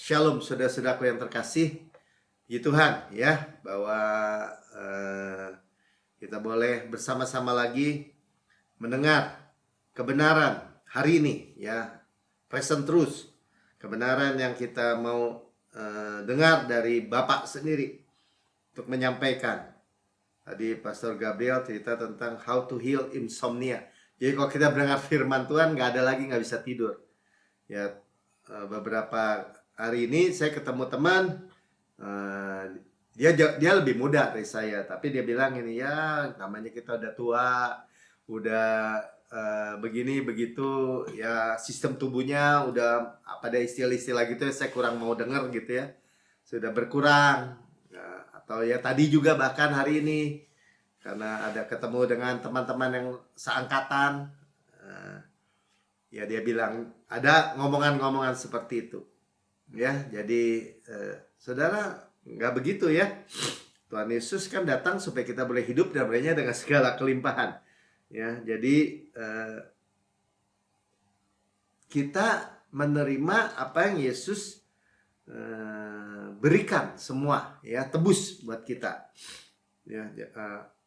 Shalom saudara-saudaraku yang terkasih di Tuhan, ya, bahwa kita boleh bersama-sama lagi mendengar kebenaran hari ini, ya, present truth, kebenaran yang kita mau dengar dari Bapak sendiri untuk menyampaikan. Tadi Pastor Gabriel cerita tentang how to heal insomnia. Jadi kalau kita mendengar firman Tuhan, nggak bisa tidur. Ya, beberapa hari ini saya ketemu teman, dia lebih muda dari saya, tapi dia bilang ini, ya namanya kita udah tua, udah begini begitu, ya sistem tubuhnya udah pada istilah-istilah gitu ya, saya kurang mau dengar gitu ya, sudah berkurang. Atau ya tadi juga bahkan hari ini karena ada ketemu dengan teman-teman yang seangkatan, ya dia bilang ada ngomongan-ngomongan seperti itu. Ya, jadi saudara, nggak begitu ya. Tuhan Yesus kan datang supaya kita boleh hidup dan bolehnya dengan segala kelimpahan. Ya, jadi kita menerima apa yang Yesus berikan semua, ya, tebus buat kita. Ya,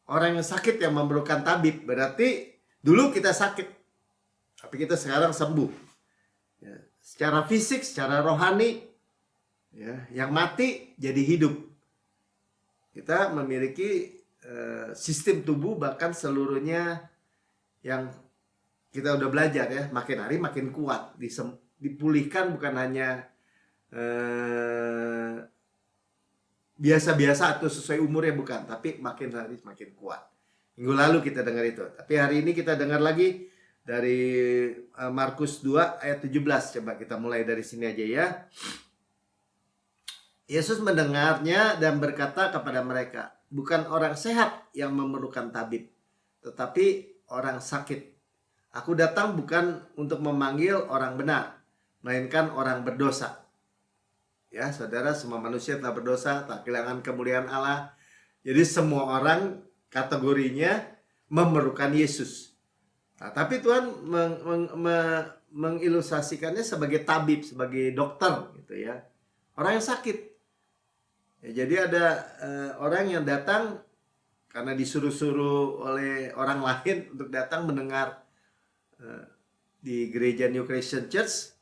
orang yang sakit yang memerlukan tabib, berarti dulu kita sakit, tapi kita sekarang sembuh. Ya, secara fisik, secara rohani, ya, yang mati jadi hidup. Kita memiliki sistem tubuh bahkan seluruhnya yang kita udah belajar ya, makin hari makin kuat, dipulihkan bukan hanya biasa-biasa atau sesuai umurnya, bukan, tapi makin hari makin kuat. Minggu lalu kita dengar itu, tapi hari ini kita dengar lagi dari Markus 2 ayat 17. Coba kita mulai dari sini aja ya. Yesus mendengarnya dan berkata kepada mereka, bukan orang sehat yang memerlukan tabib, tetapi orang sakit. Aku datang bukan untuk memanggil orang benar, melainkan orang berdosa. Ya, saudara, semua manusia telah berdosa, telah kehilangan kemuliaan Allah. Jadi semua orang kategorinya memerlukan Yesus. Nah, tapi Tuhan mengilustrasikannya sebagai tabib, sebagai dokter gitu ya. Orang yang sakit. Ya, jadi ada orang yang datang karena disuruh-suruh oleh orang lain untuk datang mendengar di gereja New Creation Church.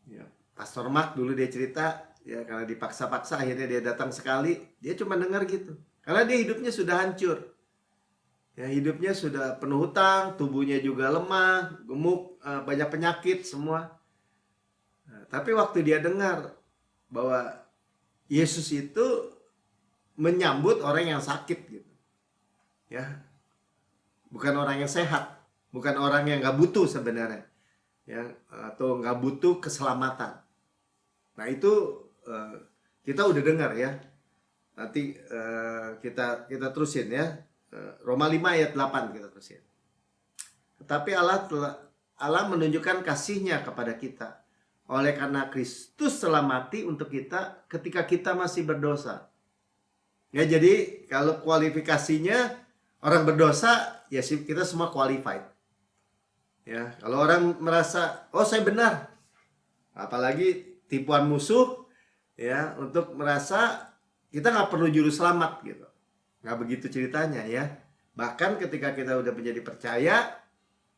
Ya, Pastor Mark dulu dia cerita, ya, karena dipaksa-paksa akhirnya dia datang sekali, dia cuma dengar gitu. Karena dia hidupnya sudah hancur. Ya, hidupnya sudah penuh hutang, tubuhnya juga lemah, gemuk, banyak penyakit semua. Nah, tapi waktu dia dengar bahwa Yesus itu menyambut orang yang sakit gitu, ya, bukan orang yang sehat, bukan orang yang nggak butuh sebenarnya, ya, atau nggak butuh keselamatan. Nah itu kita udah dengar ya. Nanti kita terusin ya. Roma 5 ayat 8 kita terusin. Tetapi Allah menunjukkan kasih-Nya kepada kita oleh karena Kristus telah mati untuk kita ketika kita masih berdosa. Ya, jadi kalau kualifikasinya orang berdosa, ya kita semua qualified. Ya, kalau orang merasa, oh saya benar, apalagi tipuan musuh, ya, untuk merasa kita nggak perlu juru selamat gitu. Nggak begitu ceritanya ya. Bahkan ketika kita udah menjadi percaya,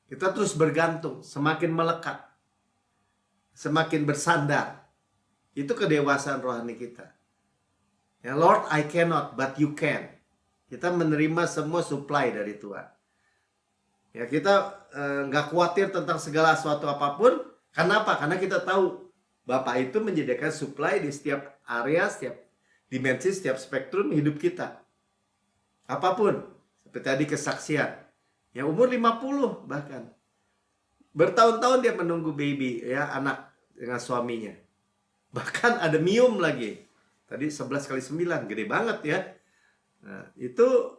kita terus bergantung, semakin melekat, semakin bersandar. Itu kedewasaan rohani kita. Ya, Lord, I cannot, but you can. Kita menerima semua supply dari Tuhan. Ya, kita nggak khawatir tentang segala sesuatu apapun. Karena apa? Karena kita tahu Bapak itu menyediakan supply di setiap area, setiap dimensi, setiap spektrum hidup kita. Apapun, seperti tadi kesaksian, yang umur 50 bahkan bertahun-tahun dia menunggu baby, ya, anak dengan suaminya. Bahkan ada mium lagi. Tadi 11 kali 9, gede banget ya. Nah, itu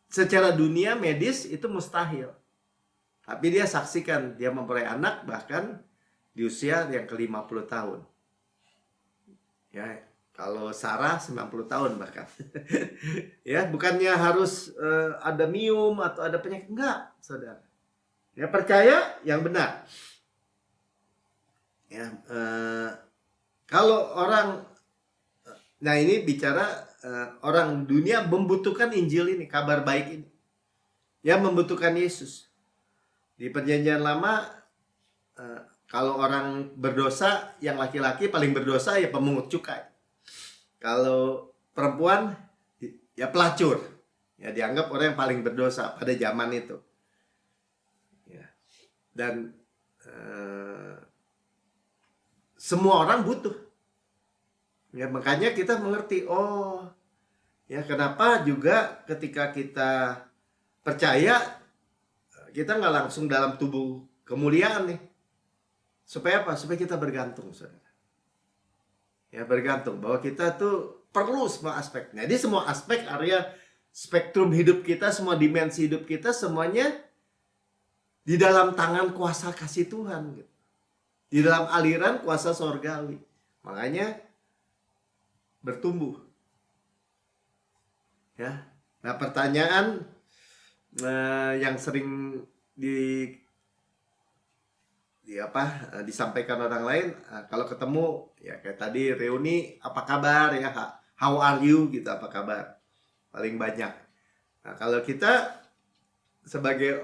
secara dunia medis itu mustahil. Tapi dia saksikan dia memperoleh anak bahkan di usia yang ke-50 tahun. Ya, kalau Sarah 90 tahun bahkan. Ya, bukannya harus ada mium atau ada penyakit, enggak, saudara. Ya, percaya yang benar. Ya, Kalau orang, nah ini bicara orang dunia membutuhkan Injil ini, kabar baik ini, yang membutuhkan Yesus. Di Perjanjian Lama, kalau orang berdosa, yang laki-laki paling berdosa ya pemungut cukai. Kalau perempuan ya pelacur, ya dianggap orang yang paling berdosa pada zaman itu. Ya. Dan semua orang butuh. Ya, makanya kita mengerti, oh ya kenapa juga ketika kita percaya, kita nggak langsung dalam tubuh kemuliaan nih. Supaya apa? Supaya kita bergantung, saudara. Ya, bergantung bahwa kita tuh perlu semua aspeknya. Jadi semua aspek area spektrum hidup kita, semua dimensi hidup kita, semuanya di dalam tangan kuasa kasih Tuhan gitu. Di dalam aliran kuasa sorgawi. Makanya bertumbuh. Ya. Nah, pertanyaan yang sering disampaikan orang lain, kalau ketemu ya kayak tadi reuni, apa kabar ya, how are you gitu, apa kabar, paling banyak. Nah, kalau kita sebagai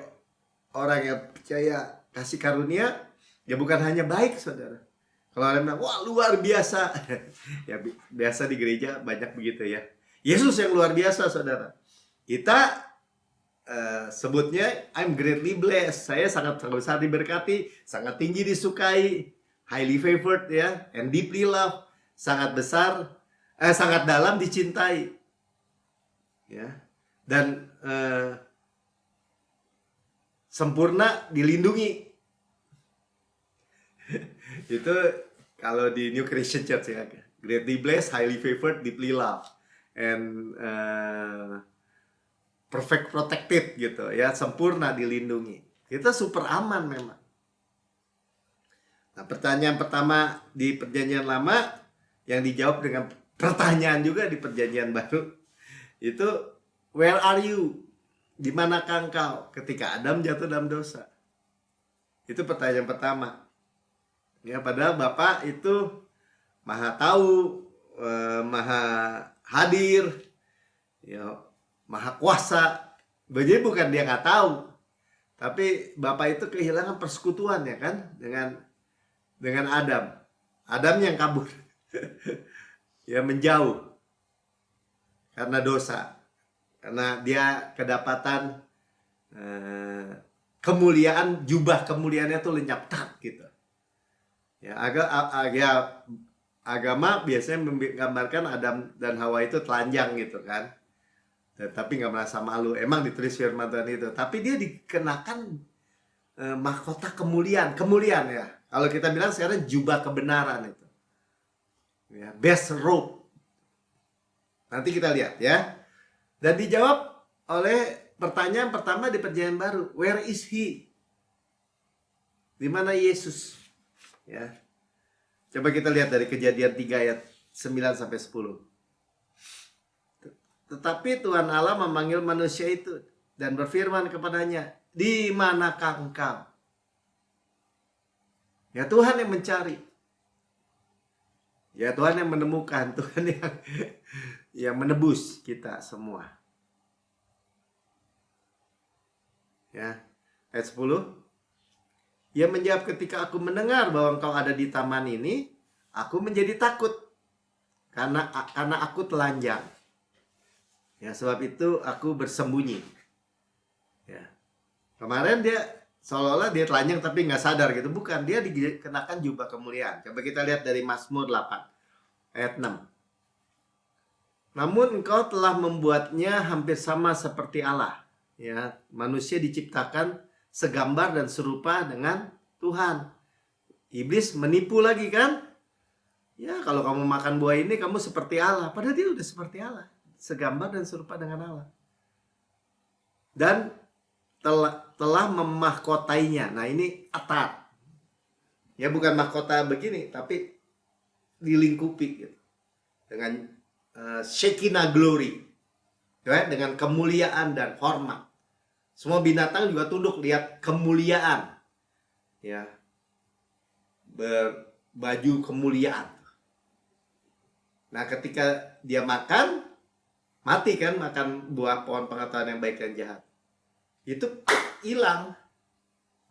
orang yang percaya kasih karunia, ya bukan hanya baik, saudara. Kalau orang bilang, wah luar biasa, ya biasa di gereja banyak begitu ya. Yesus yang luar biasa, saudara. Kita sebutnya I'm greatly blessed. Saya sangat besar diberkati, sangat tinggi disukai, highly favored ya, and deeply loved. Sangat besar, sangat dalam dicintai. Ya. Dan sempurna dilindungi. Itu kalau di New Christian Church ya, greatly blessed, highly favored, deeply loved, and perfect protected gitu ya, sempurna dilindungi. Kita super aman memang. Nah, pertanyaan pertama di Perjanjian Lama yang dijawab dengan pertanyaan juga di Perjanjian Baru itu, where are you? Di manakah engkau ketika Adam jatuh dalam dosa? Itu pertanyaan pertama. Ya, padahal Bapa itu Maha tahu, Maha hadir, ya, Maha kuasa. Jadi bukan dia nggak tahu, tapi Bapak itu kehilangan persekutuan ya kan dengan Adam. Adam yang kabur, ya menjauh karena dosa, karena dia kedapatan kemuliaan, jubah kemuliaannya tuh lenyap gitu. Ya, agama biasanya menggambarkan Adam dan Hawa itu telanjang gitu kan. Tapi nggak merasa malu. Emang ditulis firman Tuhan itu. Tapi dia dikenakan mahkota kemuliaan ya. Kalau kita bilang sekarang jubah kebenaran itu. Ya, best robe. Nanti kita lihat ya. Dan dijawab oleh pertanyaan pertama di Perjanjian Baru. Where is he? Di mana Yesus? Ya. Coba kita lihat dari Kejadian 3 ayat 9 sampai 10. Tetapi Tuhan Allah memanggil manusia itu dan berfirman kepadanya, di manakah engkau? Ya, Tuhan yang mencari. Ya, Tuhan yang menemukan, Tuhan yang menebus kita semua. Ya, ayat 10. Ia menjawab, ketika aku mendengar bahwa engkau ada di taman ini, aku menjadi takut karena aku telanjang. Ya, sebab itu aku bersembunyi. Ya. Kemarin dia seolah-olah dia telanjang tapi nggak sadar gitu. Bukan, dia dikenakan jubah kemuliaan. Coba kita lihat dari Mazmur 8 ayat 6. Namun engkau telah membuatnya hampir sama seperti Allah. Ya, manusia diciptakan segambar dan serupa dengan Tuhan. Iblis menipu lagi kan? Ya, kalau kamu makan buah ini kamu seperti Allah. Padahal dia udah seperti Allah, segambar dan serupa dengan Allah. Dan telah memahkotainya. Nah, ini atap. Ya, bukan mahkota begini, tapi dilingkupi gitu. Dengan Shekinah glory. Ya, dengan kemuliaan dan hormat. Semua binatang juga tunduk lihat kemuliaan. Ya. Berbaju kemuliaan. Nah, ketika dia makan, mati kan, makan buah pohon pengetahuan yang baik dan jahat. Itu hilang.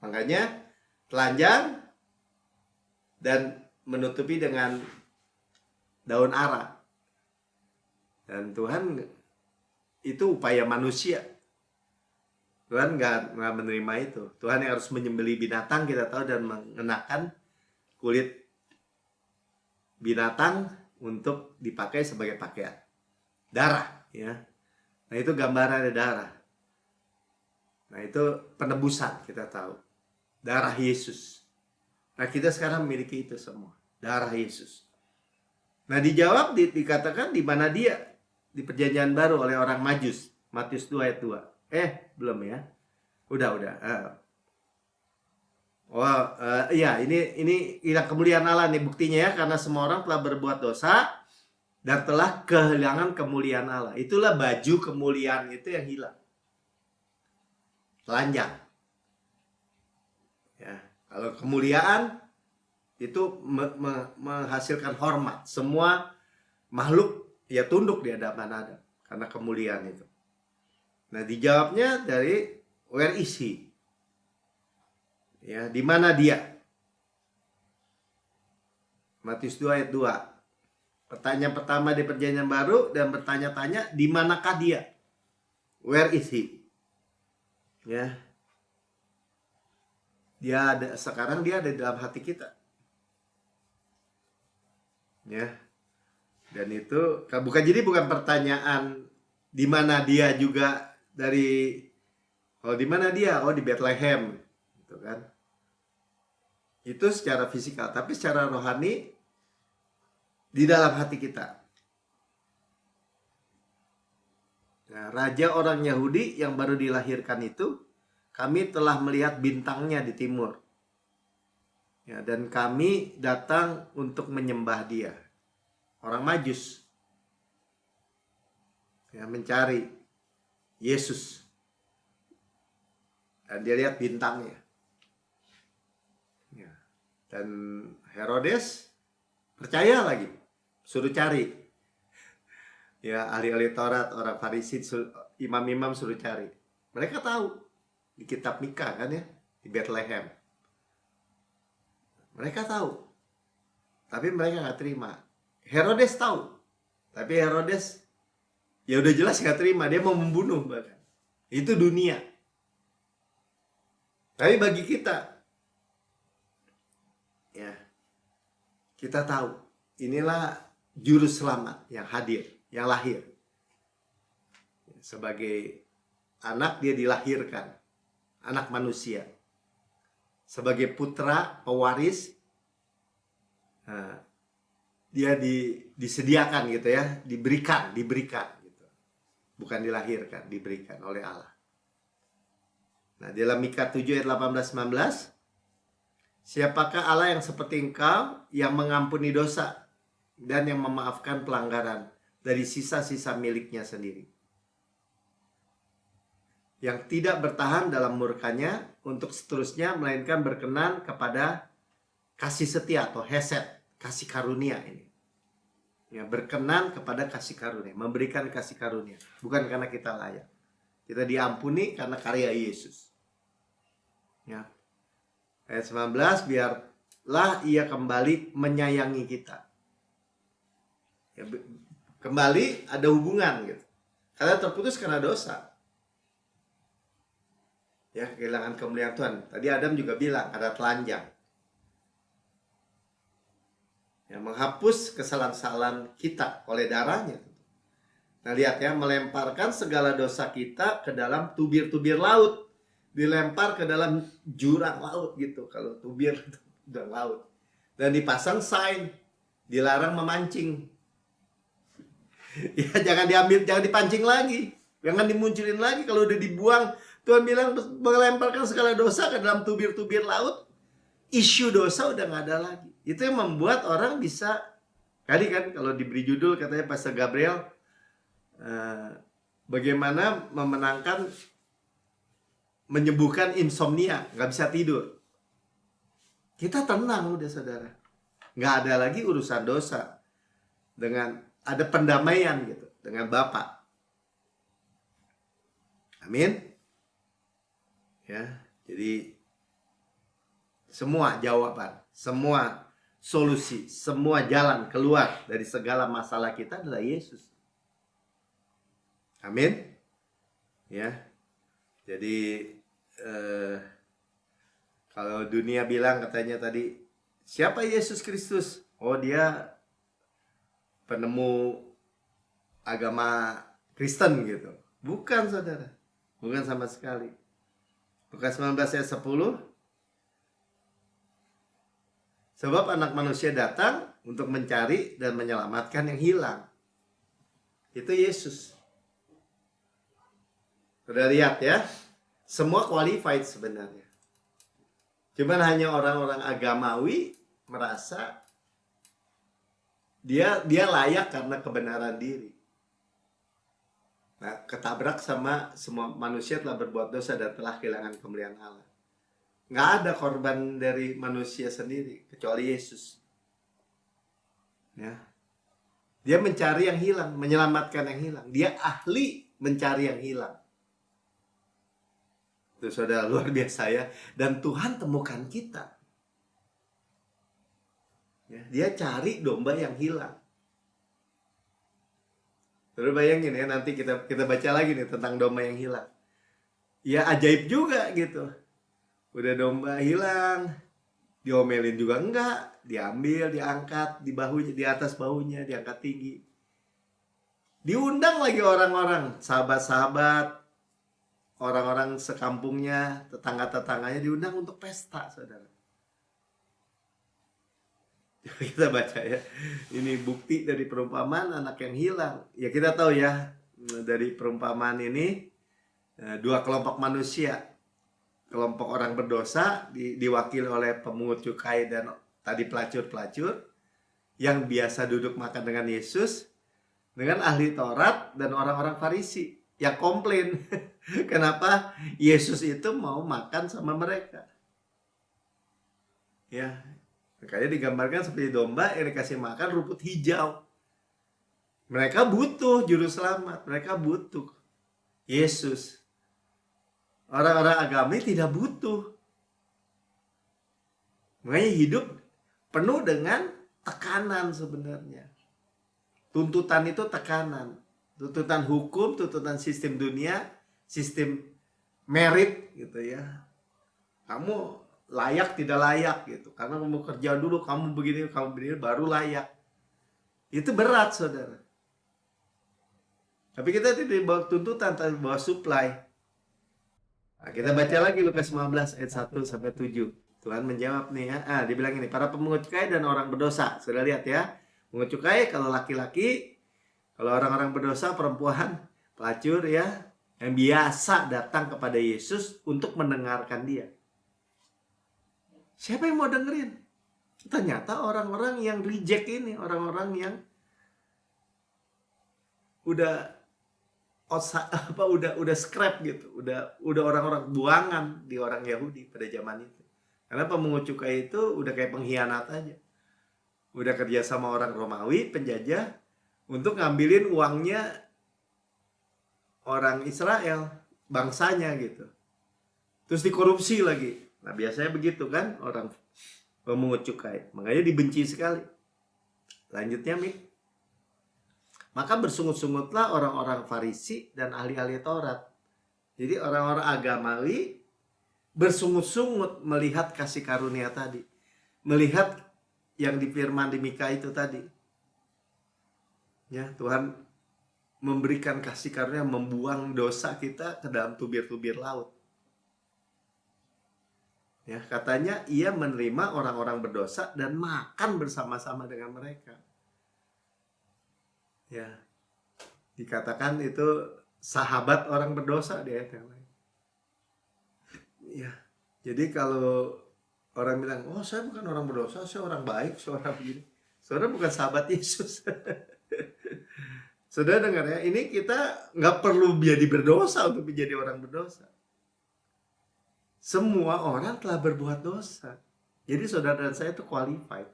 Makanya telanjang dan menutupi dengan daun ara. Dan Tuhan, itu upaya manusia. Tuhan nggak menerima itu. Tuhan yang harus menyembelih binatang, kita tahu, dan mengenakan kulit binatang untuk dipakai sebagai pakaian. Darah, ya. Nah, itu gambaran darah. Nah, itu penebusan, kita tahu. Darah Yesus. Nah, kita sekarang memiliki itu semua. Darah Yesus. Nah, dijawab, dikatakan di mana dia? Di Perjanjian Baru oleh orang Majus. Matius 2 ayat 2. Belum ya? Udah. Iya, ini hilang kemuliaan Allah nih buktinya ya, karena semua orang telah berbuat dosa dan telah kehilangan kemuliaan Allah. Itulah baju kemuliaan itu yang hilang. Telanjang. Ya, kalau kemuliaan itu menghasilkan hormat. Semua makhluk ya tunduk di hadapan Adam karena kemuliaan itu. Nah, dijawabnya dari where is he? Ya, di mana dia? Matius 2 ayat 2. Pertanyaan pertama di Perjanjian Baru dan bertanya-tanya, di manakah dia? Where is he? Ya. Sekarang dia ada di dalam hati kita. Ya. Dan itu bukan pertanyaan di mana dia juga dari di mana dia? Di Bethlehem, gitu kan. Itu secara fisikal, tapi secara rohani di dalam hati kita. Nah, raja orang Yahudi yang baru dilahirkan itu, kami telah melihat bintangnya di timur. Ya, dan kami datang untuk menyembah dia. Orang Majus. Ya, mencari Yesus. Dan dia lihat bintangnya. Ya. Dan Herodes percaya lagi. Suruh cari. Ya, ahli-ahli Taurat, orang Farisi, imam-imam suruh cari. Mereka tahu. Di kitab Mika kan ya. Di Bethlehem. Mereka tahu. Tapi mereka nggak terima. Herodes tahu. Tapi Herodes ya udah jelas nggak terima. Dia mau membunuh bahkan. Itu dunia. Tapi bagi kita, ya, kita tahu inilah juru selamat yang hadir, yang lahir. Sebagai anak dia dilahirkan, anak manusia. Sebagai putra pewaris, dia disediakan gitu ya, diberikan gitu. Bukan dilahirkan, diberikan oleh Allah. Nah, dalam Mika 7 ayat 18-19, siapakah Allah yang seperti engkau, yang mengampuni dosa dan yang memaafkan pelanggaran dari sisa-sisa miliknya sendiri, yang tidak bertahan dalam murkanya untuk seterusnya, melainkan berkenan kepada kasih setia atau hesed, kasih karunia ini. Ya, berkenan kepada kasih karunia, memberikan kasih karunia, bukan karena kita layak. Kita diampuni karena karya Yesus. Ya. Ayat 19, biarlah ia kembali menyayangi kita. Ya, kembali ada hubungan gitu. Karena terputus karena dosa. Ya, kehilangan kemuliaan Tuhan. Tadi Adam juga bilang ada telanjang. Ya, menghapus kesalahan-kesalahan kita oleh darahnya. Nah, lihat ya, melemparkan segala dosa kita ke dalam tubir-tubir laut. Dilempar ke dalam jurang laut gitu. Kalau tubir itu udah laut. Dan dipasang sign, dilarang memancing. Ya, jangan diambil, jangan dipancing lagi. Jangan dimunculin lagi. Kalau udah dibuang, Tuhan bilang melemparkan segala dosa ke dalam tubir-tubir laut. Isu dosa udah gak ada lagi. Itu yang membuat orang bisa, tadi kan kalau diberi judul katanya Pastor Gabriel, bagaimana menyembuhkan insomnia, gak bisa tidur. Kita tenang udah saudara. Gak ada lagi urusan dosa. Dengan ada pendamaian gitu dengan Bapa. Amin. Ya, jadi semua jawaban, semua solusi, semua jalan keluar dari segala masalah kita adalah Yesus. Amin. Ya. Jadi kalau dunia bilang katanya tadi, siapa Yesus Kristus? Oh, dia penemu agama Kristen gitu. Bukan, saudara. Bukan sama sekali. Lukas 19 ayat 10. Sebab anak manusia datang untuk mencari dan menyelamatkan yang hilang. Itu Yesus. Sudah lihat ya. Semua qualified sebenarnya. Cuman hanya orang-orang agamawi merasa dia layak karena kebenaran diri. Nah, ketabrak sama semua manusia telah berbuat dosa dan telah kehilangan kemuliaan Allah. Nggak ada korban dari manusia sendiri kecuali Yesus. Ya. Dia mencari yang hilang, menyelamatkan yang hilang. Dia ahli mencari yang hilang. Itu saudara, luar biasa ya. Dan Tuhan temukan kita. Ya, dia cari domba yang hilang. Terus bayangin ya, nanti kita baca lagi nih tentang domba yang hilang. Ya ajaib juga gitu. Udah domba hilang, diomelin juga enggak, diambil, diangkat di bahunya, di atas bahunya, diangkat tinggi. Diundang lagi orang-orang, sahabat-sahabat, orang-orang sekampungnya, tetangga-tetangganya diundang untuk pesta, saudara. Kita baca ya, ini bukti dari perumpamaan anak yang hilang. Ya kita tahu ya, dari perumpamaan ini dua kelompok manusia. Kelompok orang berdosa diwakili oleh pemungut cukai dan tadi pelacur-pelacur yang biasa duduk makan dengan Yesus, dengan ahli Taurat dan orang-orang Farisi yang komplain kenapa Yesus itu mau makan sama mereka. Ya, makanya digambarkan seperti domba yang dikasih makan rumput hijau. Mereka butuh juru selamat, mereka butuh Yesus. Orang-orang agama tidak butuh. Makanya hidup penuh dengan tekanan sebenarnya. Tuntutan itu tekanan. Tuntutan hukum, tuntutan sistem dunia, sistem merit gitu ya. Kamu layak tidak layak gitu. Karena kamu kerja dulu, kamu begini baru layak. Itu berat, saudara. Tapi kita tidak bawa tuntutan, tapi bawa supply. Nah, kita baca lagi Lukas 15 ayat 1 sampai 7. Tuhan menjawab nih ya. Dibilang ini, para pemungut cukai dan orang berdosa. Sudah lihat ya. Pemungut cukai kalau laki-laki, kalau orang-orang berdosa perempuan, pelacur ya, yang biasa datang kepada Yesus untuk mendengarkan dia. Siapa yang mau dengerin? Ternyata orang-orang yang reject ini, orang-orang yang udah scrap gitu, udah orang-orang buangan di orang Yahudi pada zaman itu. Karena pemungut cukai itu udah kayak pengkhianat aja, udah kerja sama orang Romawi penjajah untuk ngambilin uangnya orang Israel, bangsanya gitu, terus dikorupsi lagi. Nah biasanya begitu kan orang pemungut cukai, makanya dibenci sekali. Lanjutnya Mik. Maka bersungut-sungutlah orang-orang Farisi dan ahli-ahli Taurat. Jadi orang-orang agamawi bersungut-sungut melihat kasih karunia tadi. Melihat yang difirman di Mika itu tadi. Ya, Tuhan memberikan kasih karunia, membuang dosa kita ke dalam tubir-tubir laut. Ya, katanya ia menerima orang-orang berdosa dan makan bersama-sama dengan mereka. Ya, dikatakan itu sahabat orang berdosa di ayat yang lain. Ya, jadi kalau orang bilang, oh saya bukan orang berdosa, saya orang baik, saya orang begini. Saudara bukan sahabat Yesus. Saudara dengar ya, ini kita nggak perlu jadi berdosa untuk menjadi orang berdosa. Semua orang telah berbuat dosa. Jadi saudara dan saya itu qualified.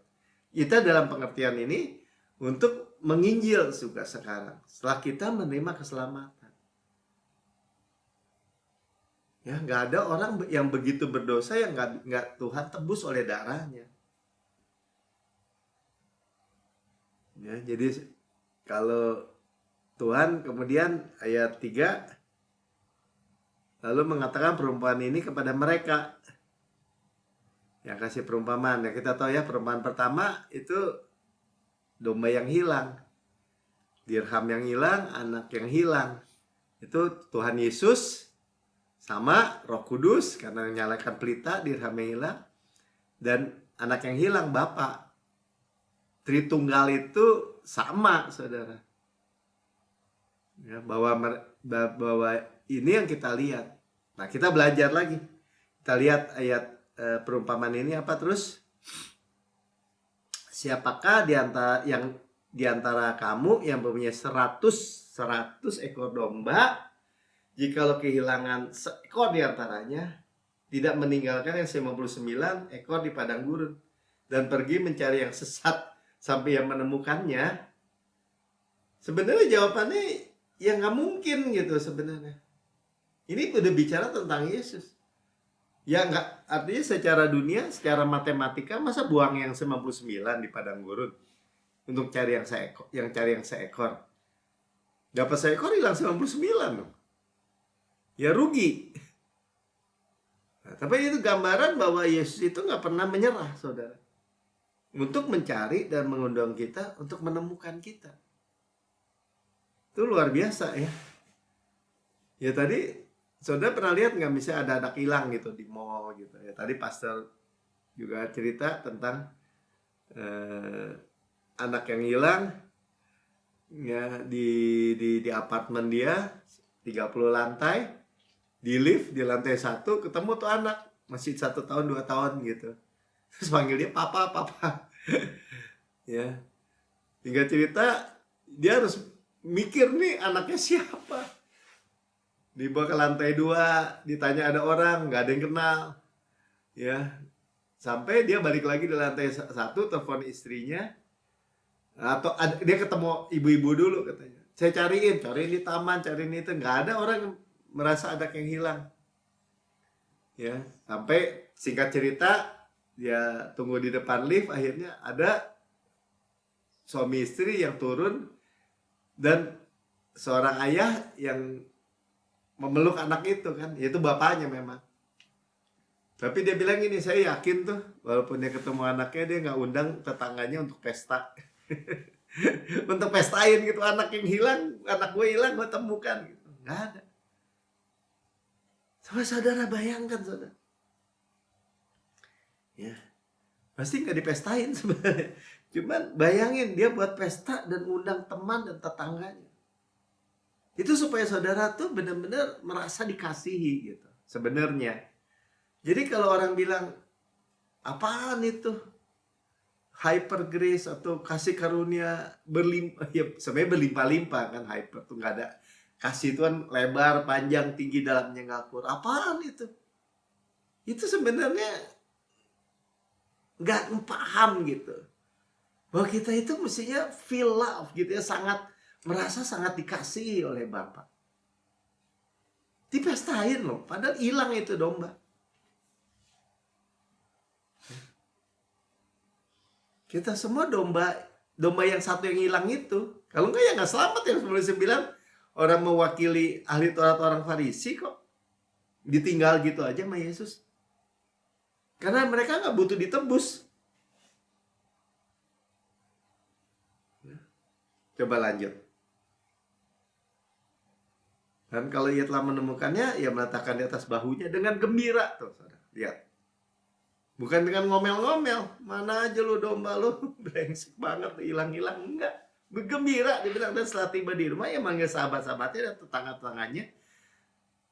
Kita dalam pengertian ini untuk menginjil juga sekarang setelah kita menerima keselamatan. Ya, nggak ada orang yang begitu berdosa yang nggak Tuhan tebus oleh darahnya. Ya, jadi kalau Tuhan kemudian ayat 3 lalu mengatakan perumpamaan ini kepada mereka. Yang kasih perumpamaan. Ya, kita tahu ya, perumpamaan pertama itu domba yang hilang, dirham yang hilang, anak yang hilang. Itu Tuhan Yesus sama Roh Kudus karena menyalakan pelita, dirham yang hilang, dan anak yang hilang Bapa. Tritunggal itu sama, saudara. Ya, bahwa ini yang kita lihat. Nah, kita belajar lagi. Kita lihat ayat perumpamaan ini apa terus? Siapakah di antara kamu yang mempunyai 100 ekor domba, jikalau kehilangan seekor di antaranya, tidak meninggalkan yang 99 ekor di padang gurun dan pergi mencari yang sesat sampai yang menemukannya? Sebenarnya jawabannya ya nggak mungkin gitu sebenarnya. Ini udah bicara tentang Yesus. Ya nggak, artinya secara dunia, secara matematika, masa buang yang 99 di padang gurun untuk cari yang seekor. Dapat seekor hilang 99 loh. Ya rugi. Nah, tapi itu gambaran bahwa Yesus itu nggak pernah menyerah, saudara. Untuk mencari dan mengundang kita untuk menemukan kita. Itu luar biasa ya. Ya tadi saudara pernah lihat nggak, misalnya ada anak hilang gitu di mall gitu ya. Tadi pastor juga cerita tentang anak yang hilang ya di apartemen dia 30 lantai, di lift di lantai 1 ketemu tuh anak masih 1 tahun 2 tahun gitu. Terus panggil dia papa. Ya. Tinggal cerita dia harus mikir nih anaknya siapa. Dibawa ke lantai 2, ditanya ada orang, nggak ada yang kenal. Ya. Sampai dia balik lagi di lantai 1, telepon istrinya. Atau dia ketemu ibu-ibu dulu katanya. Saya cariin di taman, cariin itu. Nggak ada orang yang merasa ada yang hilang. Ya. Sampai singkat cerita, dia tunggu di depan lift, akhirnya ada suami istri yang turun dan seorang ayah yang memeluk anak itu kan, yaitu bapaknya memang. Tapi dia bilang gini, saya yakin tuh walaupun dia ketemu anaknya, dia nggak undang tetangganya untuk pesta. Untuk pestain gitu, anak yang hilang, anak gue hilang, gue temukan gitu. Nggak ada. Sama saudara bayangkan saudara. Ya, pasti nggak dipestain sebenarnya. Cuman bayangin dia buat pesta dan undang teman dan tetangganya. Itu supaya saudara tuh benar-benar merasa dikasihi gitu sebenarnya. Jadi kalau orang bilang apaan itu hyper grace atau kasih karunia berlimpah, ya sebenarnya berlimpah-limpah kan. Hyper tuh nggak ada, kasih itu kan lebar, panjang, tinggi, dalamnya ngakur. Apaan itu? Itu sebenarnya nggak paham gitu bahwa kita itu mestinya feel love gitu ya, merasa sangat dikasihi oleh Bapa. Dipestain loh, padahal hilang itu domba. Kita semua domba yang satu yang hilang itu. Kalau enggak ya nggak selamat. Yang 99 orang mewakili ahli Taurat, orang Farisi kok ditinggal gitu aja sama Yesus. Karena mereka nggak butuh ditebus. Coba lanjut. Dan kalau ia telah menemukannya, ia meletakkan di atas bahunya dengan gembira. Tuh, saudara. Lihat. Bukan dengan ngomel-ngomel. Mana aja lu domba lu. Brengsek banget, hilang-hilang. Enggak. Bergembira, dibilang. Dan setelah tiba di rumah, ia manggil sahabat-sahabatnya dan tetangga-tetangganya.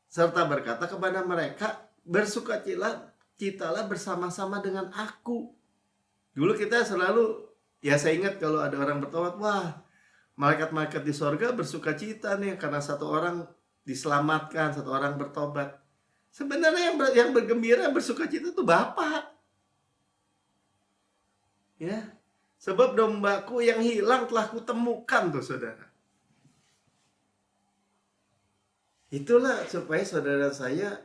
Serta berkata kepada mereka, bersukacitalah bersama-sama dengan aku. Dulu kita selalu, ya saya ingat kalau ada orang bertobat, wah, malaikat-malaikat di sorga bersukacita nih karena satu orang diselamatkan, satu orang bertobat. Sebenarnya yang bergembira, bersukacita itu Bapa. Ya, Sebab dombaku yang hilang telah kutemukan tuh saudara. Itulah supaya saudara saya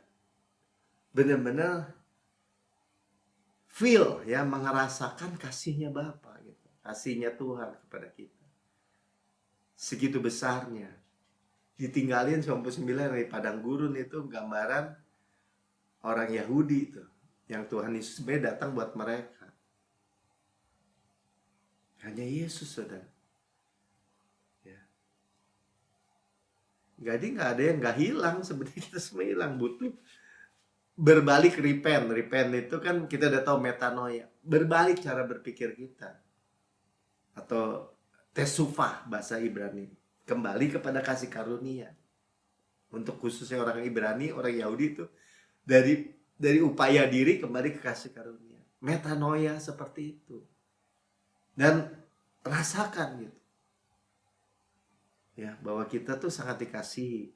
benar-benar feel ya, merasakan kasihnya Bapa gitu. Kasihnya Tuhan kepada kita. Segitu besarnya. Ditinggalin 99 dari padang gurun itu gambaran orang Yahudi itu. Yang Tuhan Yesus sebenarnya datang buat mereka. Hanya Yesus saudara. Ya. Jadi nggak ada yang nggak hilang, sebenarnya kita semua hilang, butuh berbalik, repent. Repent itu kan kita udah tahu metanoia, berbalik cara berpikir kita, atau tesufah bahasa Ibrani, kembali kepada kasih karunia. Untuk khususnya orang Ibrani, orang Yahudi itu dari upaya diri kembali ke kasih karunia, metanoia seperti itu, dan rasakan gitu ya, bahwa kita tuh sangat dikasihi.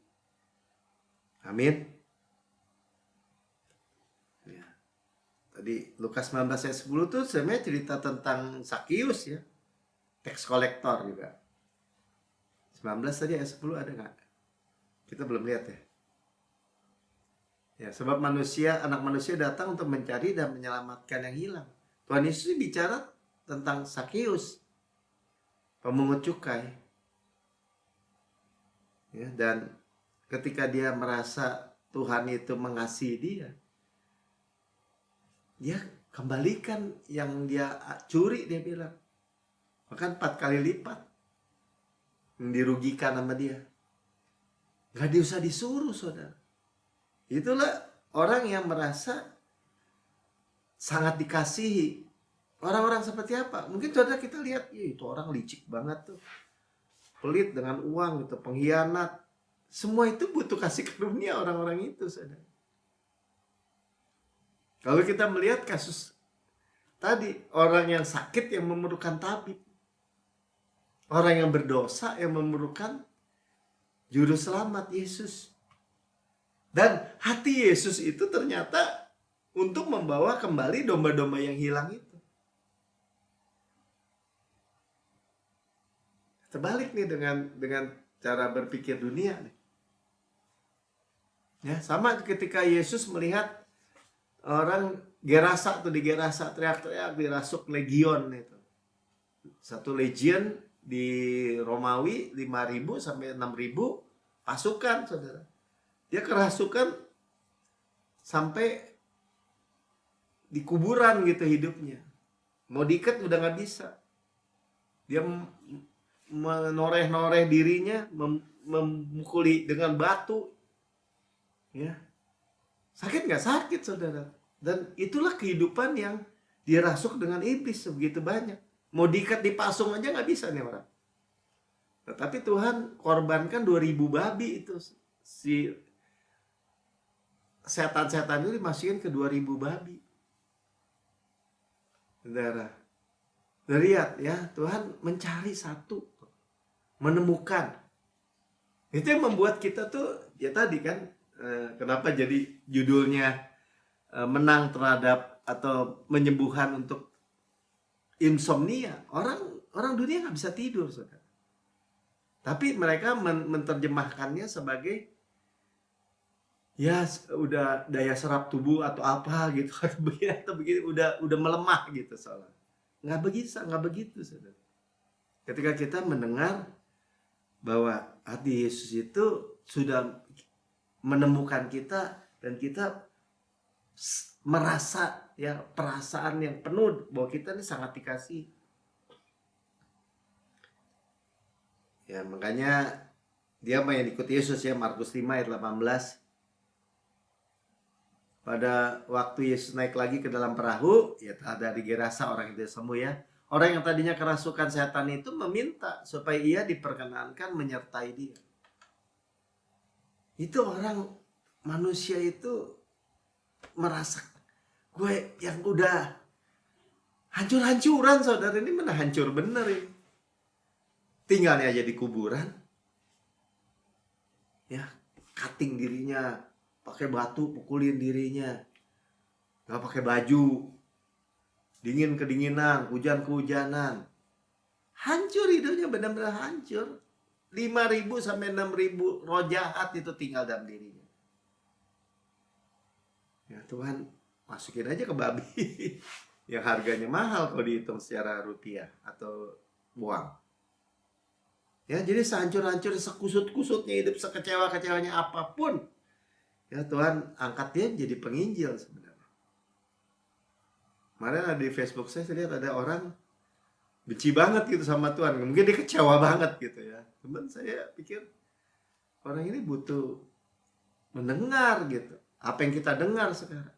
Amin. Ya. Tadi Lukas 19 ayat 10 tuh sebenarnya cerita tentang Sakius ya, tax collector juga. 19 tadi ayat 10 ada nggak? Kita belum lihat ya. Ya, sebab anak manusia datang untuk mencari dan menyelamatkan yang hilang. Tuhan Yesus bicara tentang Sakius, pemungut cukai. Ya, dan ketika dia merasa Tuhan itu mengasihi dia kembalikan yang dia curi, dia bilang. Bahkan 4 kali lipat yang dirugikan sama dia. Gak diusah disuruh saudara. Itulah orang yang merasa sangat dikasihi. Orang-orang seperti apa? Mungkin saudara kita lihat, itu orang licik banget tuh, pelit dengan uang gitu, pengkhianat. Semua itu butuh kasih karunia orang-orang itu saudara. Kalau kita melihat kasus tadi, orang yang sakit yang memerlukan tabib, orang yang berdosa yang memerlukan juru selamat, Yesus. Dan hati Yesus itu ternyata untuk membawa kembali domba-domba yang hilang itu. Terbalik nih dengan cara berpikir dunia nih. Ya, sama ketika Yesus melihat orang Gerasa tuh, di Gerasa teriak-teriak, dirasuk legion itu. Satu legion di Romawi 5.000 sampai 6.000 pasukan saudara. Dia kerasukan sampai di kuburan gitu hidupnya. Mau diikat udah nggak bisa. Dia menoreh-noreh dirinya, memukuli dengan batu. Ya. Sakit nggak? Sakit saudara. Dan itulah kehidupan yang dirasuk dengan iblis sebegitu banyak. Mau diikat dipasung aja nggak bisa nih orang. Tetapi Tuhan korbankan 2.000 babi itu. Si setan-setan itu dimasukin ke 2.000 babi. Saudara, lihat ya, Tuhan mencari satu, menemukan. Itu yang membuat kita tuh, ya tadi kan, kenapa jadi judulnya menang terhadap atau menyembuhkan untuk insomnia. Orang dunia nggak bisa tidur, saudara. Tapi mereka menerjemahkannya sebagai ya udah daya serap tubuh atau apa gitu, atau begini udah melemah gitu soalnya. Nggak begitu saudara. Ketika kita mendengar bahwa hati Yesus itu sudah menemukan kita dan kita merasa ya perasaan yang penuh bahwa kita ini sangat dikasih. Ya makanya dia yang ikut Yesus ya, Markus 5 ayat 18. Pada waktu Yesus naik lagi ke dalam perahu, ya dari Gerasa orang itu sembuh ya. Orang yang tadinya kerasukan setan itu meminta supaya ia diperkenankan menyertai dia. Itu orang manusia itu merasa, gue yang udah hancur-hancuran saudara, ini mana hancur bener ini. Tinggalnya aja di kuburan. Ya, cutting dirinya, pakai batu pukulin dirinya, nggak pakai baju, dingin kedinginan, hujan kehujanan, Hancur hidupnya, benar-benar hancur. 5.000 sampai 6.000 roh jahat itu tinggal dalam dirinya. Ya Tuhan, masukin aja ke babi. Yang harganya mahal kalau dihitung secara rupiah atau uang. Ya, jadi sehancur-hancur, sekusut-kusutnya hidup, sekecewa-kecewanya apapun, ya Tuhan angkat dia jadi penginjil sebenarnya. Kemarin ada di Facebook saya lihat ada orang benci banget gitu sama Tuhan. Mungkin dia kecewa banget gitu ya. Cuman saya pikir orang ini butuh mendengar gitu. Apa yang kita dengar sekarang.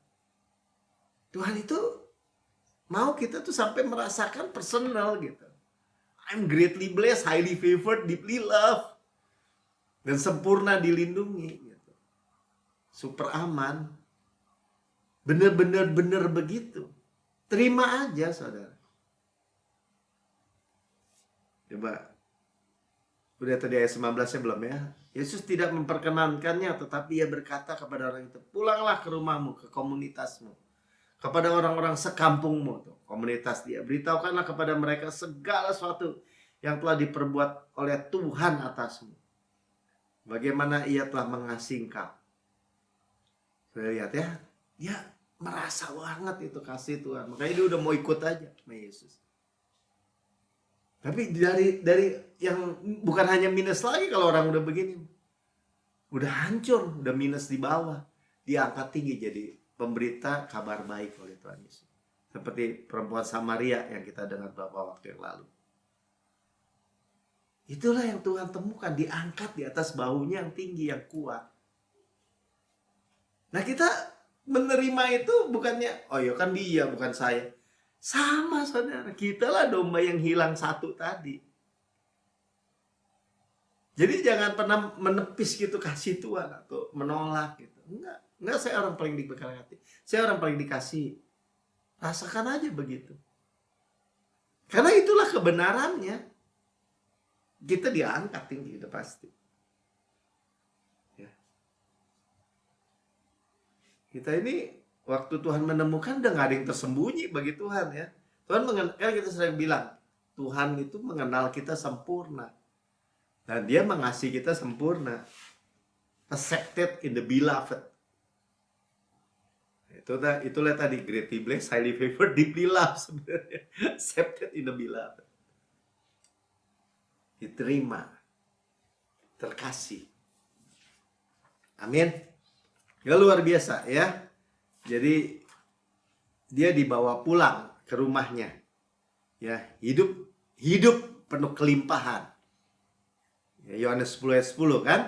Tuhan itu mau kita tuh sampai merasakan personal gitu. I'm greatly blessed, highly favored, deeply loved. Dan sempurna dilindungi gitu. Super aman. Bener-bener begitu. Terima aja saudara. Coba. Udah tadi ayat 19-nya belum ya? Yesus tidak memperkenankannya, tetapi ia berkata kepada orang itu, pulanglah ke rumahmu, ke komunitasmu, kepada orang-orang sekampungmu, tuh, komunitas dia. Beritahukanlah kepada mereka segala sesuatu yang telah diperbuat oleh Tuhan atasmu. Bagaimana ia telah mengasihi engkau. Sudah lihat ya? Dia merasa banget itu kasih Tuhan. Makanya dia udah mau ikut aja sama Yesus. Tapi dari yang bukan hanya minus lagi kalau orang udah begini. Udah hancur, udah minus di bawah. Dia angkat tinggi jadi pemberita kabar baik oleh Tuhan Yesus. Seperti perempuan Samaria yang kita dengar beberapa waktu yang lalu. Itulah yang Tuhan temukan, diangkat di atas bahunya yang tinggi, yang kuat. Nah kita menerima itu bukannya, oh ya kan dia, bukan saya. Sama saudara, kita lah domba yang hilang satu tadi. Jadi jangan pernah menepis gitu kasih Tuhan atau menolak gitu. Enggak, saya orang paling diberkati. Saya orang paling dikasih. Rasakan aja begitu. Karena itulah kebenarannya. Kita diangkat tinggi, itu pasti. Ya. Kita ini waktu Tuhan menemukan udah gak ada yang tersembunyi bagi Tuhan ya. Tuhan kan kita sering bilang, Tuhan itu mengenal kita sempurna. Dan dia mengasihi kita sempurna. Accepted in the beloved. Itulah tadi, greatly blessed, highly favored, deeply loved sebenarnya. Accepted in the beloved. Diterima. Terkasih. Amin. Ya luar biasa ya. Jadi dia dibawa pulang ke rumahnya. Ya, hidup penuh kelimpahan. Ya, Yohanes 10 ayat 10 kan?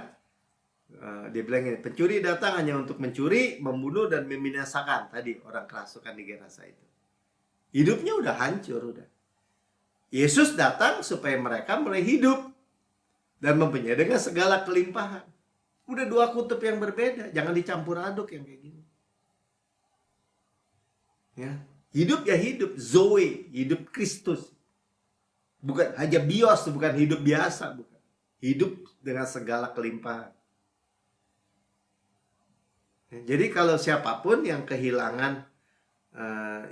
Dia bilang ini, pencuri datang hanya untuk mencuri, membunuh dan membinasakan. Tadi orang kerasukan di Gerasa itu. Hidupnya udah hancur udah. Yesus datang supaya mereka mulai hidup dan mempunyai dengan segala kelimpahan. Udah dua kutub yang berbeda, jangan dicampur aduk yang kayak gini. Ya, hidup ya hidup Zoe, hidup Kristus. Bukan hanya bios, bukan hidup biasa, bukan. Hidup dengan segala kelimpahan. Jadi kalau siapapun yang kehilangan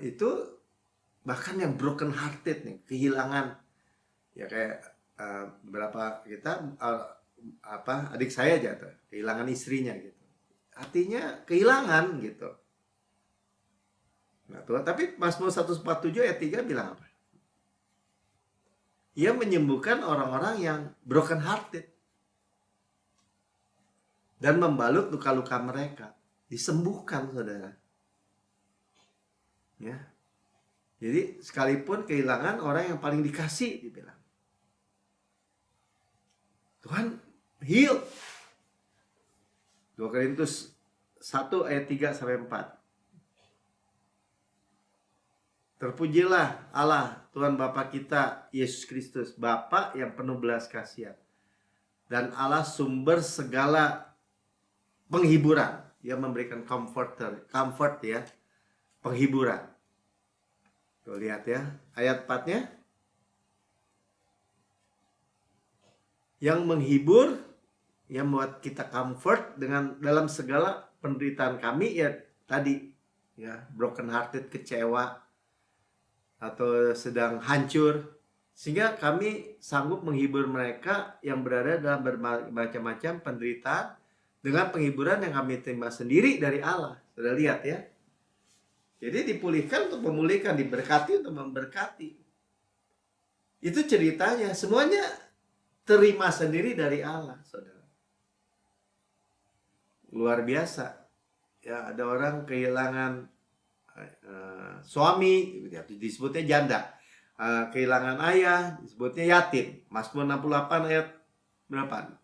itu, bahkan yang broken hearted nih, kehilangan ya kayak berapa kita adik saya aja tuh, kehilangan istrinya gitu. Artinya kehilangan gitu. Nah, Tuhan, tapi Mazmur 147 ayat 3 bilang apa? Ia menyembuhkan orang-orang yang broken hearted dan membalut luka-luka mereka. Disembuhkan, saudara. Ya. Jadi sekalipun kehilangan orang yang paling dikasih, dibilang, Tuhan heal. 2 Korintus 1 ayat 3 sampai 4. Terpujilah Allah, Tuhan Bapa kita, Yesus Kristus, Bapa yang penuh belas kasihan. Dan Allah sumber segala penghiburan. Dia memberikan comfort ya, penghiburan. Tuh lihat ya, ayat 4-nya. Yang menghibur, yang membuat kita comfort dalam segala penderitaan kami, ya tadi ya, broken hearted, kecewa, atau sedang hancur, Sehingga kami sanggup menghibur mereka yang berada dalam bermacam-macam penderitaan dengan penghiburan yang kami terima sendiri dari Allah. Sudah lihat ya. Jadi dipulihkan untuk memulihkan, diberkati untuk memberkati. Itu ceritanya, semuanya terima sendiri dari Allah, saudara. Luar biasa. Ya, ada orang kehilangan suami, disebutnya janda. Kehilangan ayah, disebutnya yatim. Mazmur 68 ayat berapa?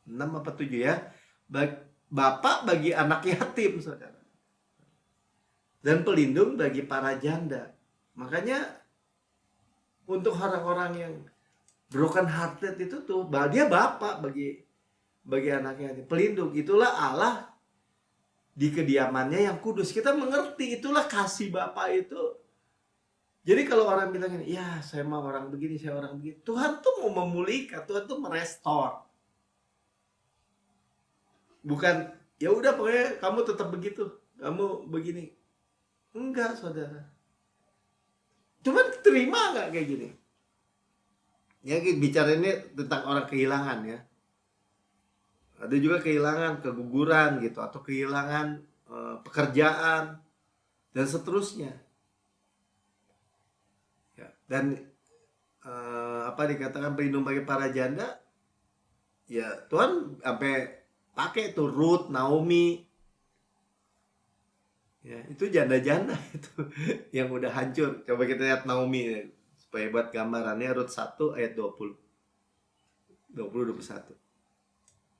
6 apa 7 ya. Bapak bagi anak yatim, saudara. Dan pelindung bagi para janda. Makanya untuk orang-orang yang broken hearted itu tuh, dia bapak bagi anak yatim. Pelindung, itulah Allah di kediamannya yang kudus. Kita mengerti itulah kasih Bapa itu. Jadi kalau orang bilang ini, ya saya mau orang begini, saya orang begitu. Tuhan tuh mau memulihkan, Tuhan tuh merestore. Bukan, ya udah pokoknya kamu tetap begitu, kamu begini. Enggak, saudara. Cuman terima nggak kayak gini? Ya bicara ini tentang orang kehilangan ya. Ada juga kehilangan, keguguran gitu, atau kehilangan pekerjaan dan seterusnya. Ya, dan apa dikatakan pelindung bagi para janda, ya Tuhan sampai pakai tuh Ruth, Naomi, ya itu janda-janda itu yang udah hancur. Coba kita lihat Naomi ya, supaya buat gambarannya. Ruth 1 ayat 20 21.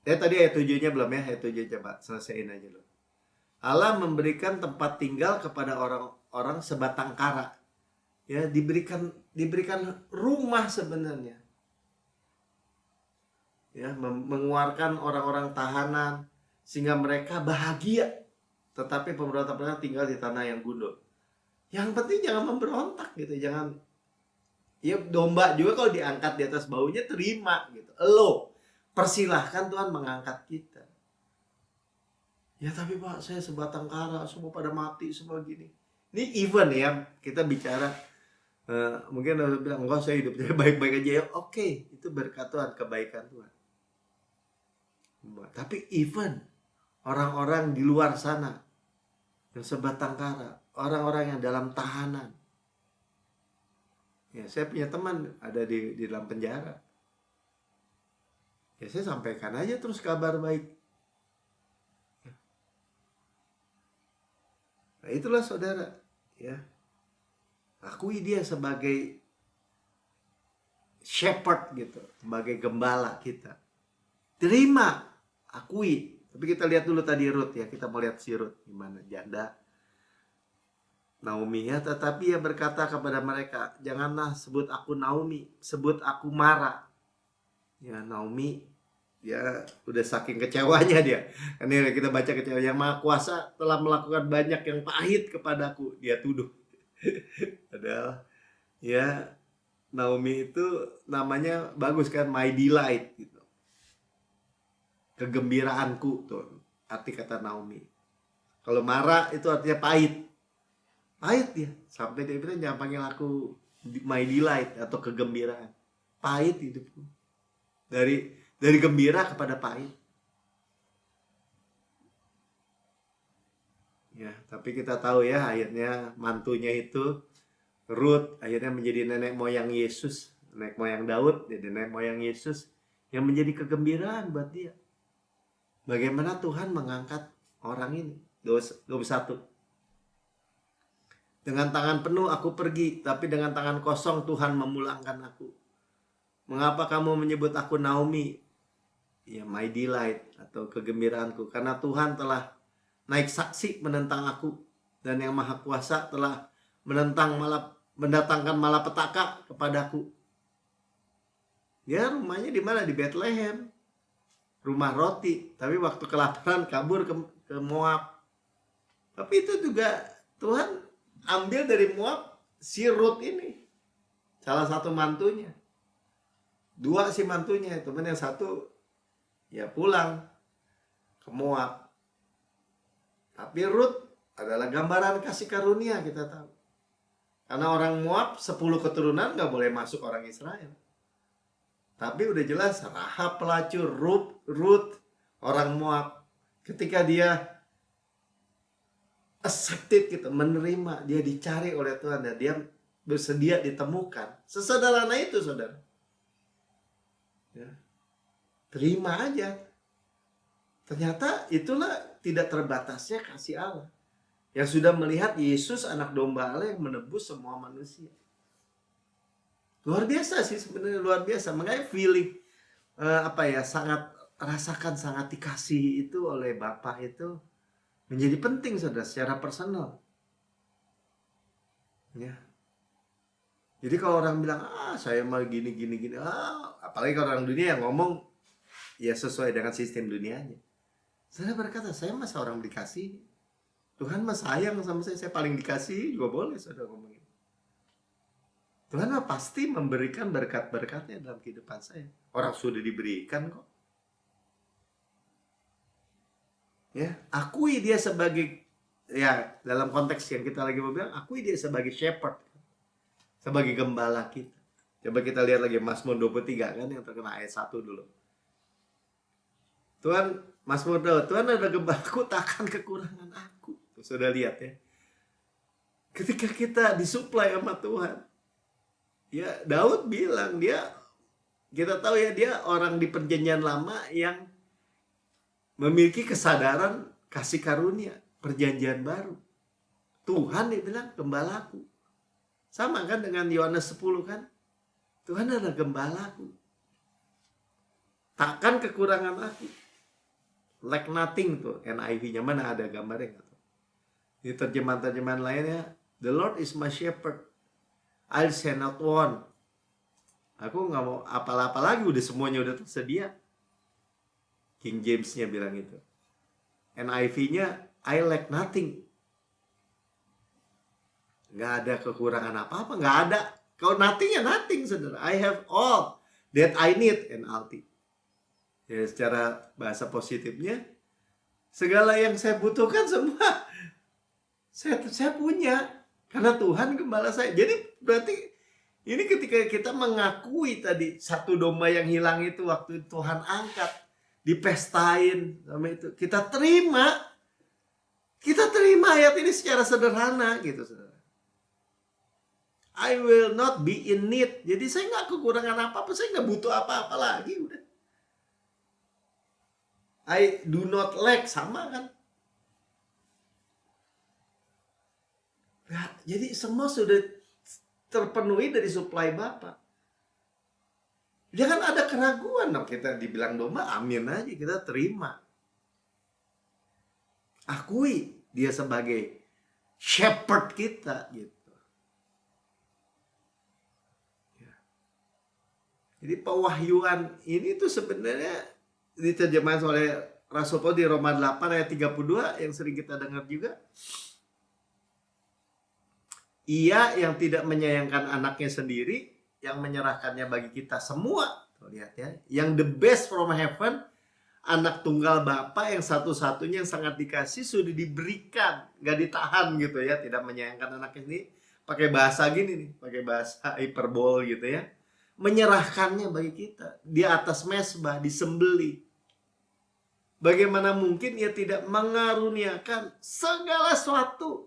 Tadi ayat 7-nya belum ya, ayat 7 coba selesaiin aja loh. Allah memberikan tempat tinggal kepada orang-orang sebatang kara. Ya, diberikan rumah sebenarnya. Ya, mengeluarkan orang-orang tahanan sehingga mereka bahagia. Tetapi pemberontak-pemberontak tinggal di tanah yang gundul. Yang penting jangan memberontak gitu, jangan. Ya domba juga kalau diangkat di atas baunya terima gitu. Persilahkan Tuhan mengangkat kita. Ya tapi Pak, saya sebatang kara, semua pada mati, semua gini. Ini event ya, kita bicara. Mungkin harus bilang, enggak saya hidupnya baik-baik aja ya. Oke, itu berkat Tuhan, kebaikan Tuhan. Tapi event orang-orang di luar sana yang sebatang kara, orang-orang yang dalam tahanan. Ya, saya punya teman ada di dalam penjara. Ya saya sampaikan aja terus kabar baik. Nah, itulah saudara, ya. Akui dia sebagai shepherd gitu, sebagai gembala kita. Terima, akui. Tapi kita lihat dulu tadi Ruth ya, kita mau lihat si Ruth gimana, janda. Naomi ya, tetapi ia berkata kepada mereka, janganlah sebut aku Naomi, sebut aku Mara. Ya, Naomi ya udah saking kecewanya dia. Ini kita baca kecewa, yang Maha Kuasa telah melakukan banyak yang pahit kepadaku, dia tuduh. Padahal ya Naomi itu namanya bagus kan, my delight gitu. Kegembiraanku tuh arti kata Naomi. Kalau Mara itu artinya pahit. Pahit dia. Sampai dia bilang jangan panggil aku my delight atau kegembiraan. Pahit hidupku. Dari gembira kepada pahit. Ya, tapi kita tahu ya akhirnya mantunya itu Ruth akhirnya menjadi nenek moyang Yesus, nenek moyang Daud, jadi nenek moyang Yesus yang menjadi kegembiraan buat dia. Bagaimana Tuhan mengangkat orang ini? 21. Dengan tangan penuh aku pergi, tapi dengan tangan kosong Tuhan memulangkan aku. Mengapa kamu menyebut aku Naomi? Ya, my delight atau kegembiraanku, karena Tuhan telah naik saksi menentang aku, dan yang Maha Kuasa telah mendatangkan malapetaka kepadaku. Ya, rumahnya di mana? Di Bethlehem. Rumah roti, tapi waktu kelaparan kabur ke Moab. Tapi itu juga Tuhan ambil dari Moab si Ruth ini. Salah satu mantunya. 2 si mantunya, teman yang satu ya pulang ke Moab. Tapi Ruth adalah gambaran kasih karunia, kita tahu. Karena orang Moab 10 keturunan nggak boleh masuk orang Israel. Tapi udah jelas Rahab pelacur, Ruth orang Moab. Ketika dia accepted gitu, menerima, dia dicari oleh Tuhan dan dia bersedia ditemukan. Sesederhana itu, saudara. Ya. Terima aja. Ternyata itulah tidak terbatasnya kasih Allah. Yang sudah melihat Yesus anak domba Allah yang menebus semua manusia. Luar biasa sih sebenarnya, luar biasa. Makanya feeling sangat rasakan sangat dikasih itu oleh Bapa itu menjadi penting, saudara, secara personal. Ya. Jadi kalau orang bilang, saya mah gini, apalagi kalau orang dunia yang ngomong ya sesuai dengan sistem dunianya. Saya berkata, saya mah seorang dikasih. Tuhan mah sayang sama saya paling dikasih juga boleh, saudara ngomong gitu. Tuhan mah pasti memberikan berkat-berkatnya dalam kehidupan saya. Orang sudah diberikan kok. Ya, akui dia sebagai, ya dalam konteks yang kita lagi mau bilang, akui dia sebagai shepherd, sebagai gembala kita. Coba kita lihat lagi Mazmur 23 kan, yang terkena ayat 1 dulu. Tuhan, Mazmur Daud, Tuhan ada gembalaku, takkan kekurangan aku. Tuh, sudah lihat ya. Ketika kita disuplai sama Tuhan, ya Daud bilang kita tahu ya dia orang di perjanjian lama yang memiliki kesadaran kasih karunia. Perjanjian baru, Tuhan dia bilang gembalaku. Sama kan dengan Yohanes 10 kan, Tuhan adalah gembalaku, takkan kekurangan aku. Lack nothing tuh NIV-nya, mana ada gambarnya nggak tuh? Di terjemahan lainnya, the Lord is my shepherd, I shall not want. Aku nggak mau apa-apa lagi, udah semuanya udah tersedia. King James-nya bilang itu. NIV-nya, I lack nothing. Nggak ada kekurangan apa-apa, nggak ada. Kalau nothing ya nothing, saudara. I have all that I need, NLT. Ya, secara bahasa positifnya, segala yang saya butuhkan semua saya punya, karena Tuhan gembala saya. Jadi berarti ini ketika kita mengakui tadi satu domba yang hilang itu waktu Tuhan angkat, dipestain sama itu, kita terima ayat ini secara sederhana gitu, saudara. I will not be in need. Jadi saya nggak kekurangan apa-apa, saya nggak butuh apa-apa lagi, udah. I do not lack, sama kan? Nah, jadi semua sudah terpenuhi dari suplai Bapa. Jangan ada keraguan dong, kita dibilang domba, amin aja, kita terima. Akui dia sebagai shepherd kita gitu. Ya. Jadi pewahyuan ini tuh sebenarnya diterjemahkan oleh Rasul Paulus di Roma 8 ayat 32 yang sering kita dengar juga. Ia yang tidak menyayangkan anaknya sendiri, yang menyerahkannya bagi kita semua. Tuh, lihat ya, yang the best from heaven, anak tunggal Bapa yang satu-satunya yang sangat dikasih sudah diberikan, nggak ditahan gitu ya, tidak menyayangkan anaknya sendiri. Pakai bahasa gini nih, pakai bahasa hiperbol gitu ya. Menyerahkannya bagi kita di atas mezbah, disembeli. Bagaimana mungkin ia tidak mengaruniakan segala sesuatu?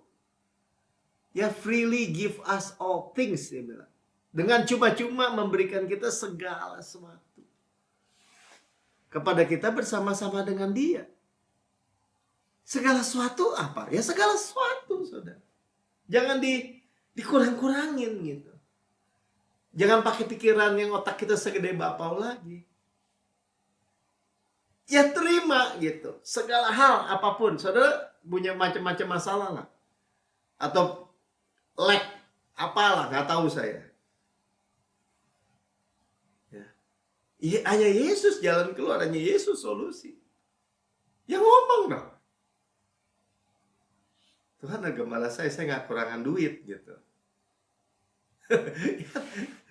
Ya, freely give us all things, dia bilang. Dengan cuma-cuma memberikan kita segala sesuatu kepada kita bersama-sama dengan dia. Segala sesuatu apa? Ya segala sesuatu, saudara. Jangan dikurang-kurangin gitu. Jangan pakai pikiran yang otak kita segede bapau lagi. Ya terima gitu. Segala hal apapun. Saudara punya macam-macam masalah lah. Atau lack apalah, nggak tahu saya. Ya. Hanya Yesus jalan keluar, hanya Yesus solusi. Yang ngomong dong. Tuhan gembala saya nggak kurangan duit gitu.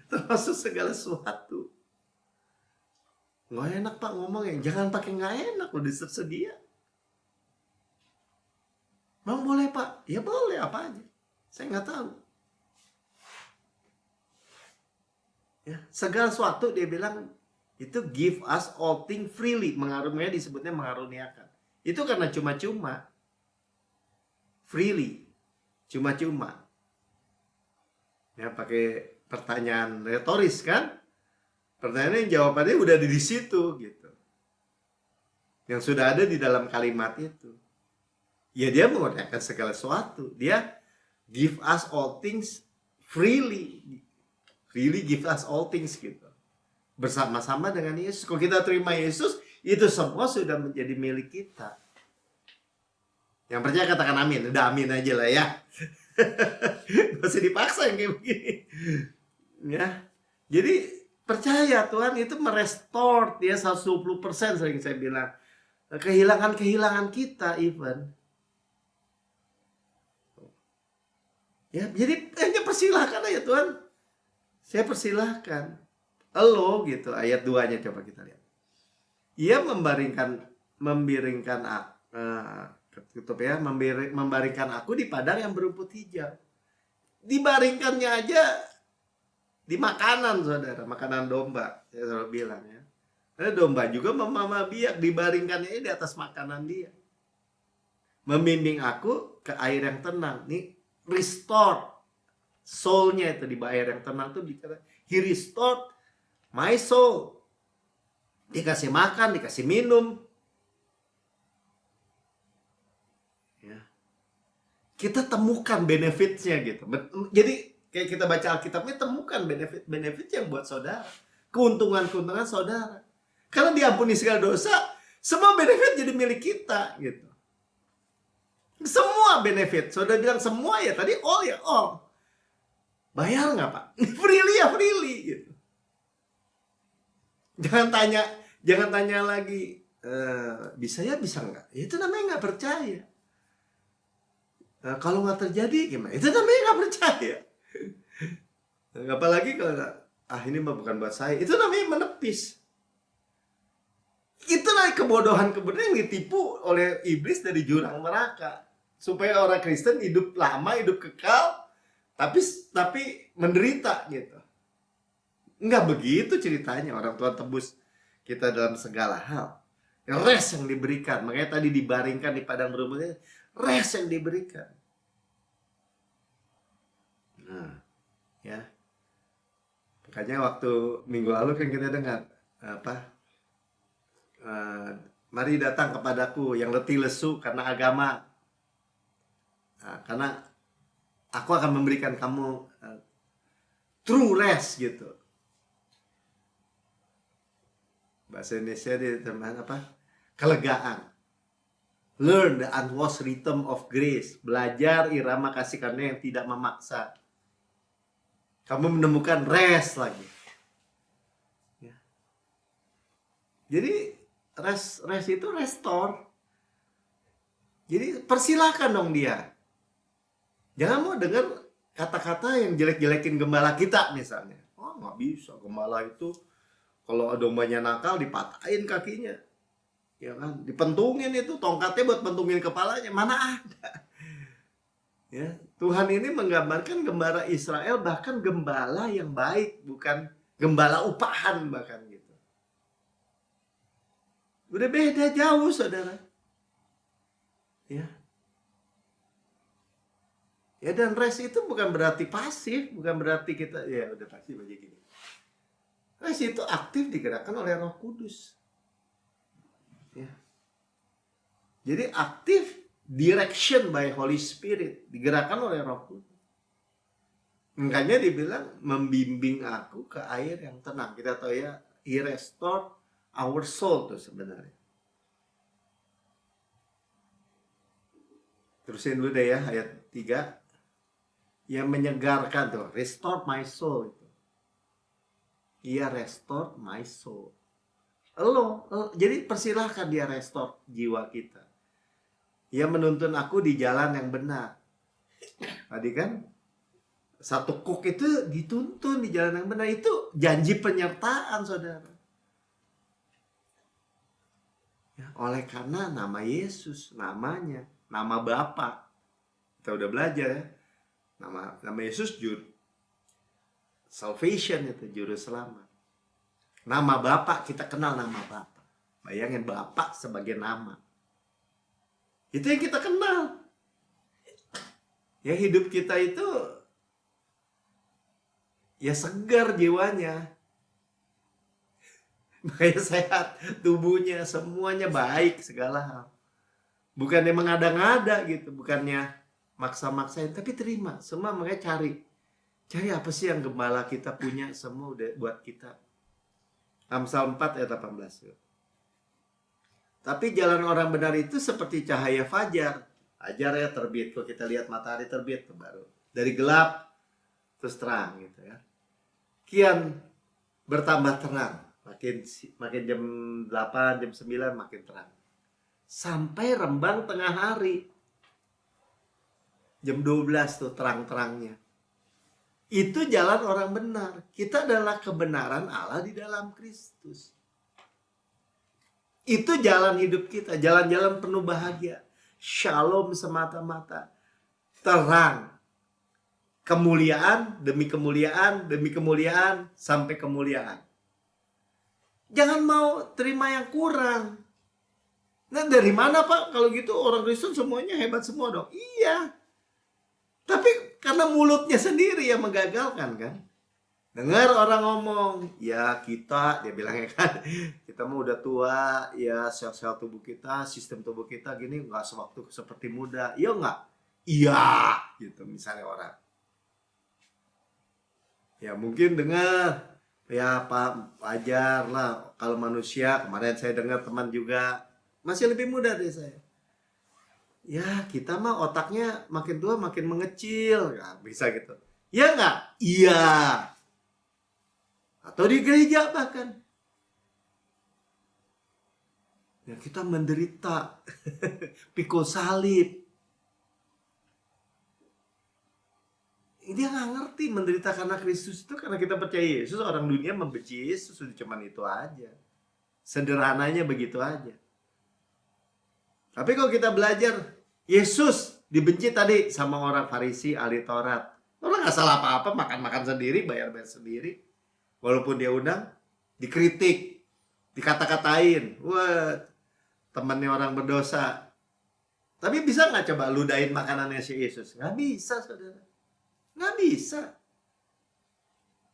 Termasuk segala sesuatu. Nggak enak Pak ngomongnya, jangan pakai nggak enak, udah tersedia. Bang boleh Pak? Ya boleh, apa aja. Saya nggak tahu. Ya, segala sesuatu dia bilang itu give us all things freely, mengaruniakan, disebutnya mengaruniakan. Itu karena cuma-cuma, freely, cuma-cuma. Ya, pakai pertanyaan retoris kan? Pertanyaannya jawabannya udah di situ gitu. Yang sudah ada di dalam kalimat itu. Ya dia mengerjakan segala sesuatu. Dia give us all things freely. Freely give us all things gitu. Bersama-sama dengan Yesus. Kalau kita terima Yesus, itu semua sudah menjadi milik kita. Yang percaya katakan amin. Udah amin aja lah ya. Gak usah dipaksa yang kayak begini. Ya. Jadi percaya Tuhan itu merestore dia 120% sering saya bilang. Kehilangan-kehilangan kita even. Ya, jadi hanya persilahkan aja Tuhan. Saya persilahkan. Elo gitu, ayat 2-nya coba kita lihat. Ia membaringkan aku di padang yang berumput hijau. Dibaringkannya aja di makanan, saudara, makanan domba. Saya selalu bilang ya. Karena domba juga mama biak, dibaringkannya di atas makanan dia. Membimbing aku ke air yang tenang. Nih, restore soul-nya itu di air yang tenang tuh bicara. He restored my soul. Dikasih makan, dikasih minum. Ya. Kita temukan benefitnya gitu. Jadi kayak kita baca Alkitabnya, temukan benefit yang buat saudara. Keuntungan-keuntungan saudara. Karena diampuni segala dosa, semua benefit jadi milik kita gitu. Semua benefit. Saudara bilang semua ya tadi, all ya all. Bayar nggak Pak? Freely ya freely gitu. Jangan tanya lagi, bisa ya bisa nggak? Ya, itu namanya nggak percaya. Kalau nggak terjadi gimana? Itu namanya nggak percaya. Apalagi kalau ini mah bukan buat saya. Itu namanya menepis. Itulah kebodohan yang ditipu oleh iblis dari jurang neraka. Supaya orang Kristen hidup lama, hidup kekal, tapi menderita gitu. Enggak begitu ceritanya. Orang Tuhan tebus kita dalam segala hal. Rest yang diberikan. Makanya tadi dibaringkan di padang berumputnya, rest yang diberikan. Nah, ya. Makanya waktu minggu lalu kan kita dengar mari datang kepadaku yang letih lesu karena agama. Nah, karena aku akan memberikan kamu true rest gitu. Bahasa Indonesia diterjemahkan apa? Kelegaan. Learn the unwashed rhythm of grace. Belajar irama kasih karunia yang tidak memaksa. Kamu menemukan rest lagi. Ya. Jadi rest itu restore. Jadi persilahkan dong dia. Jangan mau dengar kata-kata yang jelek-jelekin gembala kita misalnya. Oh nggak bisa, gembala itu kalau dombanya nakal dipatahin kakinya. Ya kan, dipentungin itu tongkatnya buat pentungin kepalanya. Mana ada. Ya, Tuhan ini menggambarkan gembala Israel bahkan gembala yang baik, bukan gembala upahan bahkan gitu. Udah beda jauh saudara. Ya. Ya, dan rest itu bukan berarti pasif, bukan berarti kita ya udah pasif aja gini. Rest itu aktif digerakkan oleh Roh Kudus. Ya. Jadi aktif direction by Holy Spirit, digerakkan oleh Roh Kudus. Makanya dibilang membimbing aku ke air yang tenang. Kita tahu ya, He restored our soul tuh sebenarnya. Terusin dulu deh ya ayat 3. Yang menyegarkan tuh, restore my soul itu. Ia restore my soul. Jadi persilahkan dia restore jiwa kita. Ia menuntun aku di jalan yang benar. Tadi kan satu kuk itu dituntun di jalan yang benar, itu janji penyertaan saudara. Ya, oleh karena nama Yesus, namanya, nama Bapa. Kita udah belajar ya. Nama Yesus Salvation itu juru selamat. Nama Bapak, kita kenal nama Bapak. Bayangin Bapak sebagai nama. Itu yang kita kenal. Ya hidup kita itu ya segar jiwanya. Makanya sehat, tubuhnya, semuanya baik, segala hal. Bukannya mengada-ngada gitu, bukannya maksa-maksain, tapi terima. Semua makanya cari. Cari apa sih yang gembala kita punya, semua udah buat kita. Amsal 4 ayat 18. Tapi jalan orang benar itu seperti cahaya fajar. Fajar ya terbit, kalau kita lihat matahari terbit baru. Dari gelap terus terang gitu ya. Kian bertambah terang. Makin jam 8, jam 9 makin terang. Sampai rembang tengah hari. Jam 12 tuh terang-terangnya. Itu jalan orang benar. Kita adalah kebenaran Allah di dalam Kristus. Itu jalan hidup kita. Jalan-jalan penuh bahagia. Shalom semata-mata. Terang. Kemuliaan demi kemuliaan demi kemuliaan sampai kemuliaan. Jangan mau terima yang kurang. Nah dari mana Pak? Kalau gitu orang Kristen semuanya hebat semua dong. Iya. Tapi karena mulutnya sendiri yang menggagalkan kan. Dengar orang ngomong, ya kita, dia bilangnya kan, kita mau udah tua, ya sel-sel tubuh kita, sistem tubuh kita gini nggak sewaktu seperti muda. Iya nggak? Iya, gitu misalnya orang. Ya mungkin dengar. Ya Pak, wajar lah kalau manusia. Kemarin saya dengar teman juga masih lebih muda dari saya. Ya kita mah otaknya makin tua makin mengecil. Nah, bisa gitu. Ya nggak? Iya. Atau di gereja bahkan. Ya kita menderita. Pikul salib. Dia nggak ngerti menderita karena Kristus itu karena kita percaya Yesus. Orang dunia membenci Yesus, cuma itu aja. Sederhananya begitu aja. Tapi kalau kita belajar, Yesus dibenci tadi sama orang Farisi, ahli Taurat. Orang nggak salah apa-apa, makan-makan sendiri, bayar-bayar sendiri. Walaupun dia undang, dikritik, dikata-katain. Wah, temannya orang berdosa. Tapi bisa nggak coba ludahin makanannya si Yesus? Nggak bisa, saudara. Nggak bisa.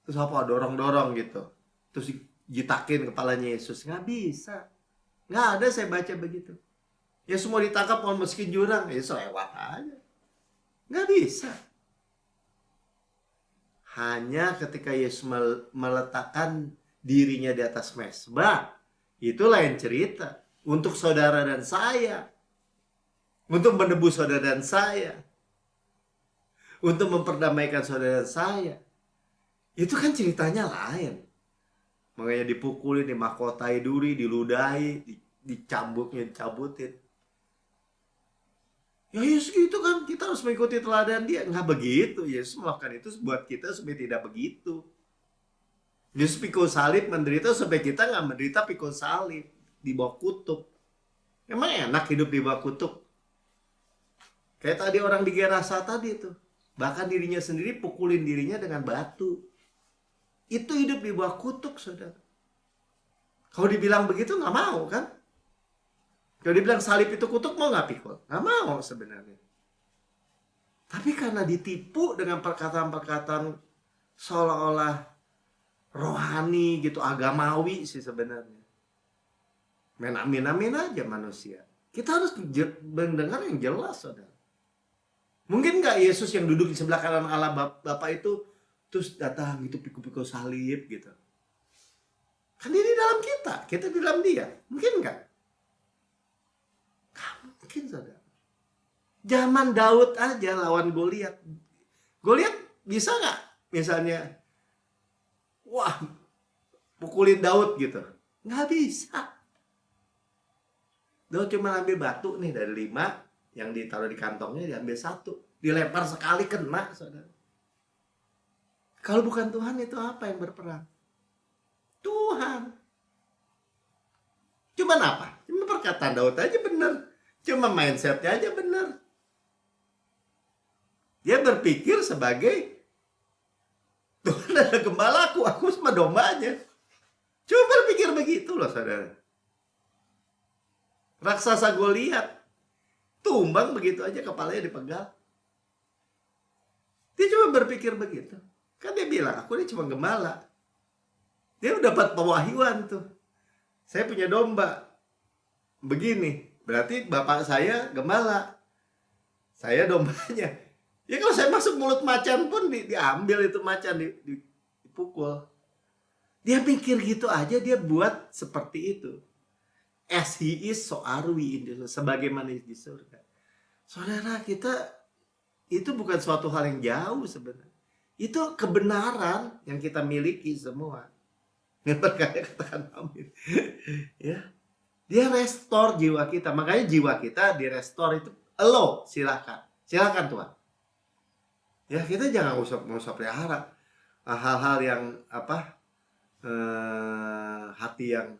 Terus apa? Dorong-dorong gitu. Terus jitakin kepalanya Yesus. Nggak bisa. Nggak ada saya baca begitu. Ya semua ditangkap mau masukin jurang. Ya selewat aja. Nggak bisa. Hanya ketika Yesus meletakkan dirinya di atas mezbah. Itu lain cerita. Untuk saudara dan saya. Untuk menebus saudara dan saya. Untuk memperdamaikan saudara saya. Itu kan ceritanya lain. Makanya dipukulin, dimahkotai duri, diludahi, dicambuknya, dicabutin. Ya Yesus gitu kan, kita harus mengikuti teladan dia. Nggak begitu, Yesus melakukan itu buat kita supaya tidak begitu. Yesus pikul salib menderita supaya kita nggak menderita pikul salib. Di bawah kutuk. Emang enak hidup di bawah kutuk? Kayak tadi orang di Gerasa tadi tuh. Bahkan dirinya sendiri pukulin dirinya dengan batu. Itu hidup di bawah kutuk, saudara. Kalau dibilang begitu nggak mau kan? Kalau dibilang salib itu kutuk mau nggak pikul? Nggak mau sebenarnya. Tapi karena ditipu dengan perkataan-perkataan seolah-olah rohani gitu, agamawi sih sebenarnya. Main amin-amin aja manusia. Kita harus mendengar yang jelas, saudara. Mungkin nggak Yesus yang duduk di sebelah kanan Allah Bapa itu terus datang gitu pikul-pikul salib gitu. Kan dia di dalam kita di dalam dia. Mungkin nggak? Nggak mungkin, saudara. Zaman Daud aja lawan Goliat. Goliat bisa nggak? Misalnya, wah, pukulin Daud gitu. Nggak bisa. Daud cuma ambil batu nih dari 5. Yang ditaruh di kantongnya diambil 1. Dilempar sekali kena, saudara. Kalau bukan Tuhan itu apa yang berperang? Tuhan. Cuman apa? Cuma perkataan Daud aja benar. Cuma mindsetnya aja benar. Dia berpikir sebagai Tuhan adalah gembalaku, aku sama dombanya. Coba berpikir begitu loh saudara. Raksasa Goliat tumbang begitu aja, kepalanya dipegang. Dia cuma berpikir begitu. Kan dia bilang, aku ini cuma gembala. Dia udah dapat pewahyuan tuh. Saya punya domba. Begini, berarti bapak saya gembala. Saya dombanya. Ya kalau saya masuk mulut macan pun diambil itu macan, dipukul. Dia pikir gitu aja, dia buat seperti itu. As he is, so are we in the, sebagaimana di surga. Saudara, kita itu bukan suatu hal yang jauh sebenarnya. Itu kebenaran yang kita miliki semua. Yang berkaya katakan amin. Ya, dia restore jiwa kita. Makanya jiwa kita direstore itu. Elo, silakan Tuhan. Ya, kita jangan usah pelihara hal-hal yang hati yang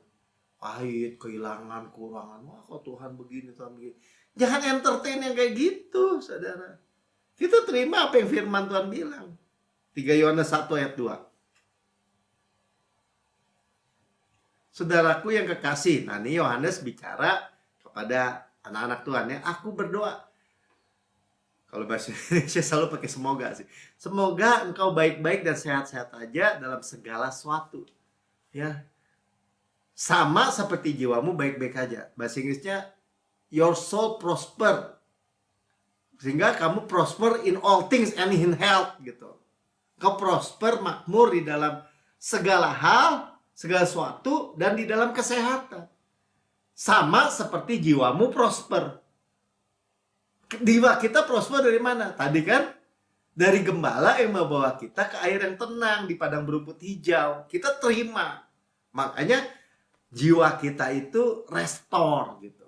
pahit, kehilangan, kurangan. Wah, kok Tuhan begini, Tuhan begini. Jangan entertain yang kayak gitu, saudara. Kita terima apa yang firman Tuhan bilang. 3 Yohanes 1 ayat 2. Saudaraku yang kekasih. Nah, ini Yohanes bicara kepada anak-anak Tuhan ya. Aku berdoa. Kalau bahasa Indonesia selalu pakai semoga sih. Semoga engkau baik-baik dan sehat-sehat aja dalam segala sesuatu. Ya. Sama seperti jiwamu baik-baik aja. Bahasa Inggrisnya your soul prosper. Sehingga kamu prosper in all things and in health gitu. Kau prosper, makmur di dalam segala hal, segala sesuatu, dan di dalam kesehatan. Sama seperti jiwamu prosper. Jiwa kita prosper dari mana? Tadi kan dari gembala yang membawa kita ke air yang tenang di padang berumput hijau. Kita terima. Makanya jiwa kita itu restore gitu.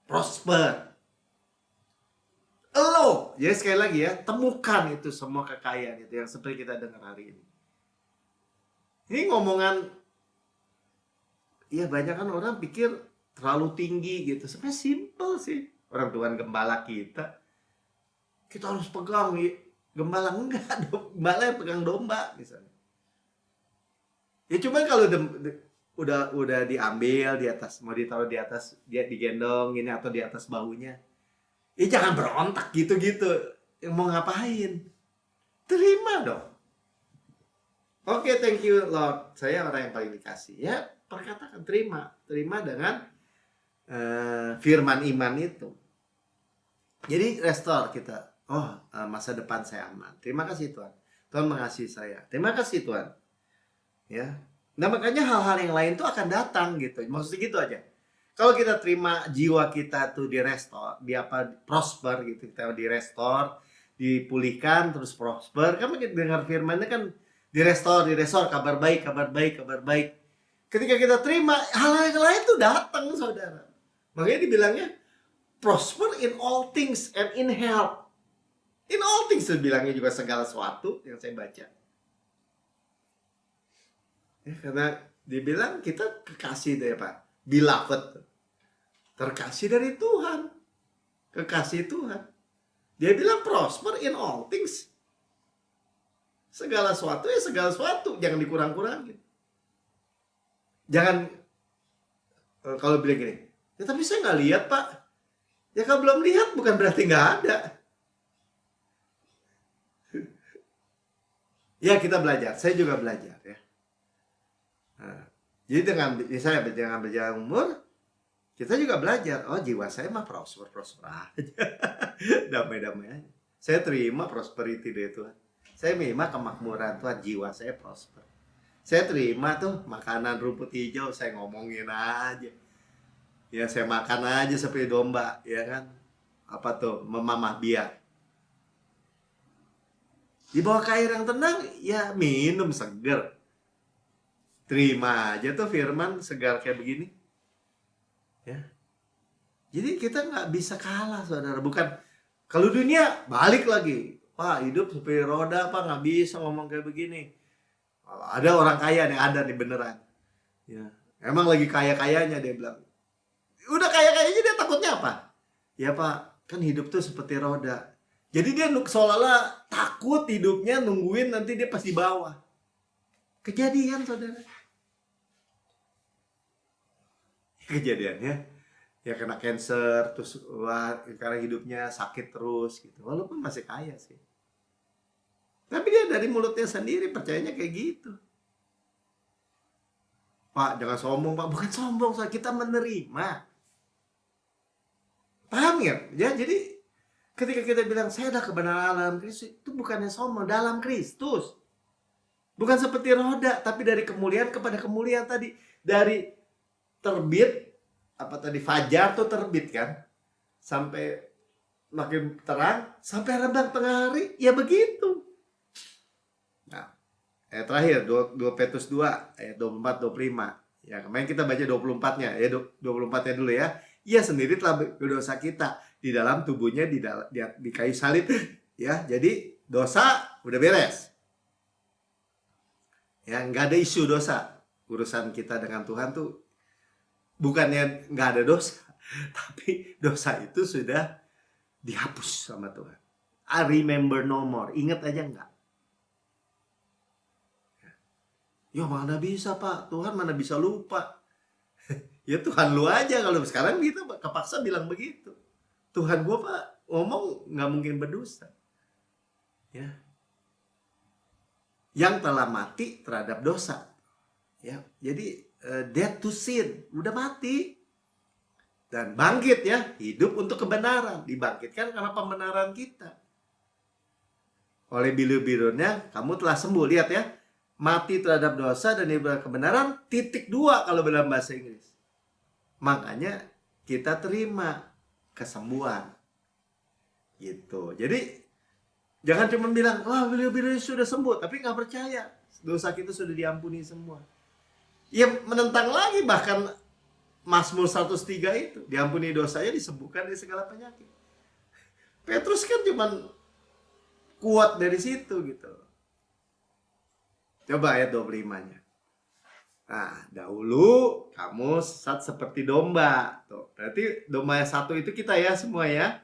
Prosper. Lo, jadi sekali lagi ya, temukan itu semua kekayaan itu yang seperti kita dengar hari ini. Ini ngomongan, ya banyak kan orang pikir terlalu tinggi gitu. Sebenarnya simple sih. Orang Tuhan gembala kita harus pegang gembala, enggak, gembala yang pegang domba misalnya. Ya cuma kalau udah diambil di atas, mau ditaruh di atas, dia digendong ini atau di atas bahunya. Ya jangan berontak gitu-gitu. Yang mau ngapain? Terima dong. Oke, thank you Lord. Saya orang yang paling dikasih. Ya, perkatakan terima. Terima dengan firman iman itu. Jadi restore kita. Oh, masa depan saya aman. Terima kasih Tuhan. Tuhan mengasihi saya. Terima kasih Tuhan. Ya. Nah, makanya hal-hal yang lain tuh akan datang gitu. Maksudnya gitu aja. Kalau kita terima jiwa kita tuh direstore, prosper gitu, kita direstore, dipulihkan terus prosper. Kamu dengar firman-nya kan direstore, kabar baik. Ketika kita terima, hal-hal yang lain tuh datang, saudara. Makanya dibilangnya prosper in all things and in health. In all things bilangnya juga segala sesuatu yang saya baca. Ya, karena dibilang kita kekasih deh Pak, beloved. Terkasih dari Tuhan. Kekasih Tuhan. Dia bilang prosper in all things. Segala sesuatu ya segala sesuatu. Jangan dikurang-kurangin. Jangan kalau bilang gini, ya tapi saya nggak lihat Pak. Ya kalau belum lihat bukan berarti nggak ada. Ya kita belajar. Saya juga belajar ya. Nah, jadi dengan berjalan umur, kita juga belajar, oh jiwa saya mah prosper aja. Damai-damai aja. Saya terima prosperity dari Tuhan. Saya terima kemakmuran Tuhan, jiwa saya prosper. Saya terima tuh makanan rumput hijau, saya ngomongin aja. Ya saya makan aja seperti domba, ya kan. Apa tuh, memamah biak. Di bawah air yang tenang, ya minum seger. Terima aja tuh firman segar kayak begini. Ya. Jadi kita nggak bisa kalah saudara. Bukan kalau dunia balik lagi, Pak hidup seperti roda Pak, nggak bisa ngomong kayak begini. Ada orang kaya nih, ada nih beneran ya, emang lagi kaya-kayanya dia bilang, udah kaya-kayanya dia takutnya apa? Ya Pak, kan hidup tuh seperti roda. Jadi dia seolah-olah takut hidupnya, nungguin nanti dia pas di bawah. Kejadian, saudara. Kejadiannya ya kena cancer, terus wah, karena hidupnya sakit terus gitu. Walaupun masih kaya sih. Tapi dia dari mulutnya sendiri percayanya kayak gitu. Pak, jangan sombong, Pak. Bukan sombong, soal kita menerima. Paham ya? Ya, jadi ketika kita bilang saya adalah kebenaran dalam Kristus, itu bukannya sombong, dalam Kristus. Bukan seperti roda, tapi dari kemuliaan kepada kemuliaan tadi. Dari terbit, apa tadi, fajar tuh terbit kan, sampai makin terang, sampai rembang tengah hari, ya begitu. Nah, ayat terakhir 2 Petrus 2 ayat 24-25. Ya, kemarin kita baca 24-nya, ya 24-nya dulu ya. Ia sendiri telah berdosa kita di dalam tubuhnya di kayu salib. Ya, jadi dosa udah beres. Ya, nggak ada isu dosa. Urusan kita dengan Tuhan tuh bukannya nggak ada dosa, tapi dosa itu sudah dihapus sama Tuhan. I remember no more. Ingat aja nggak? Ya mana bisa, Pak, Tuhan mana bisa lupa. Ya Tuhan lu aja, kalau sekarang kita kepaksa bilang begitu. Tuhan gua, Pak, ngomong nggak mungkin berdosa. Ya, yang telah mati terhadap dosa. Ya, jadi dead to sin, udah mati. Dan bangkit ya, hidup untuk kebenaran. Dibangkitkan karena pembenaran kita. Oleh biru-birunya kamu telah sembuh. Lihat ya, mati terhadap dosa dan hidup kebenaran, .2 kalau dalam bahasa Inggris. Makanya kita terima kesembuhan. Gitu. Jadi jangan cuma bilang, wah biru-biru sudah sembuh, tapi nggak percaya. Dosa kita sudah diampuni semua. Ya menentang lagi, bahkan Mazmur 103 itu, diampuni dosanya, disembuhkan dari segala penyakit. Petrus kan cuma kuat dari situ gitu. Coba ayat 25-nya. Nah, dahulu kamu sesat seperti domba. Tuh, berarti domba yang satu itu kita ya semua ya.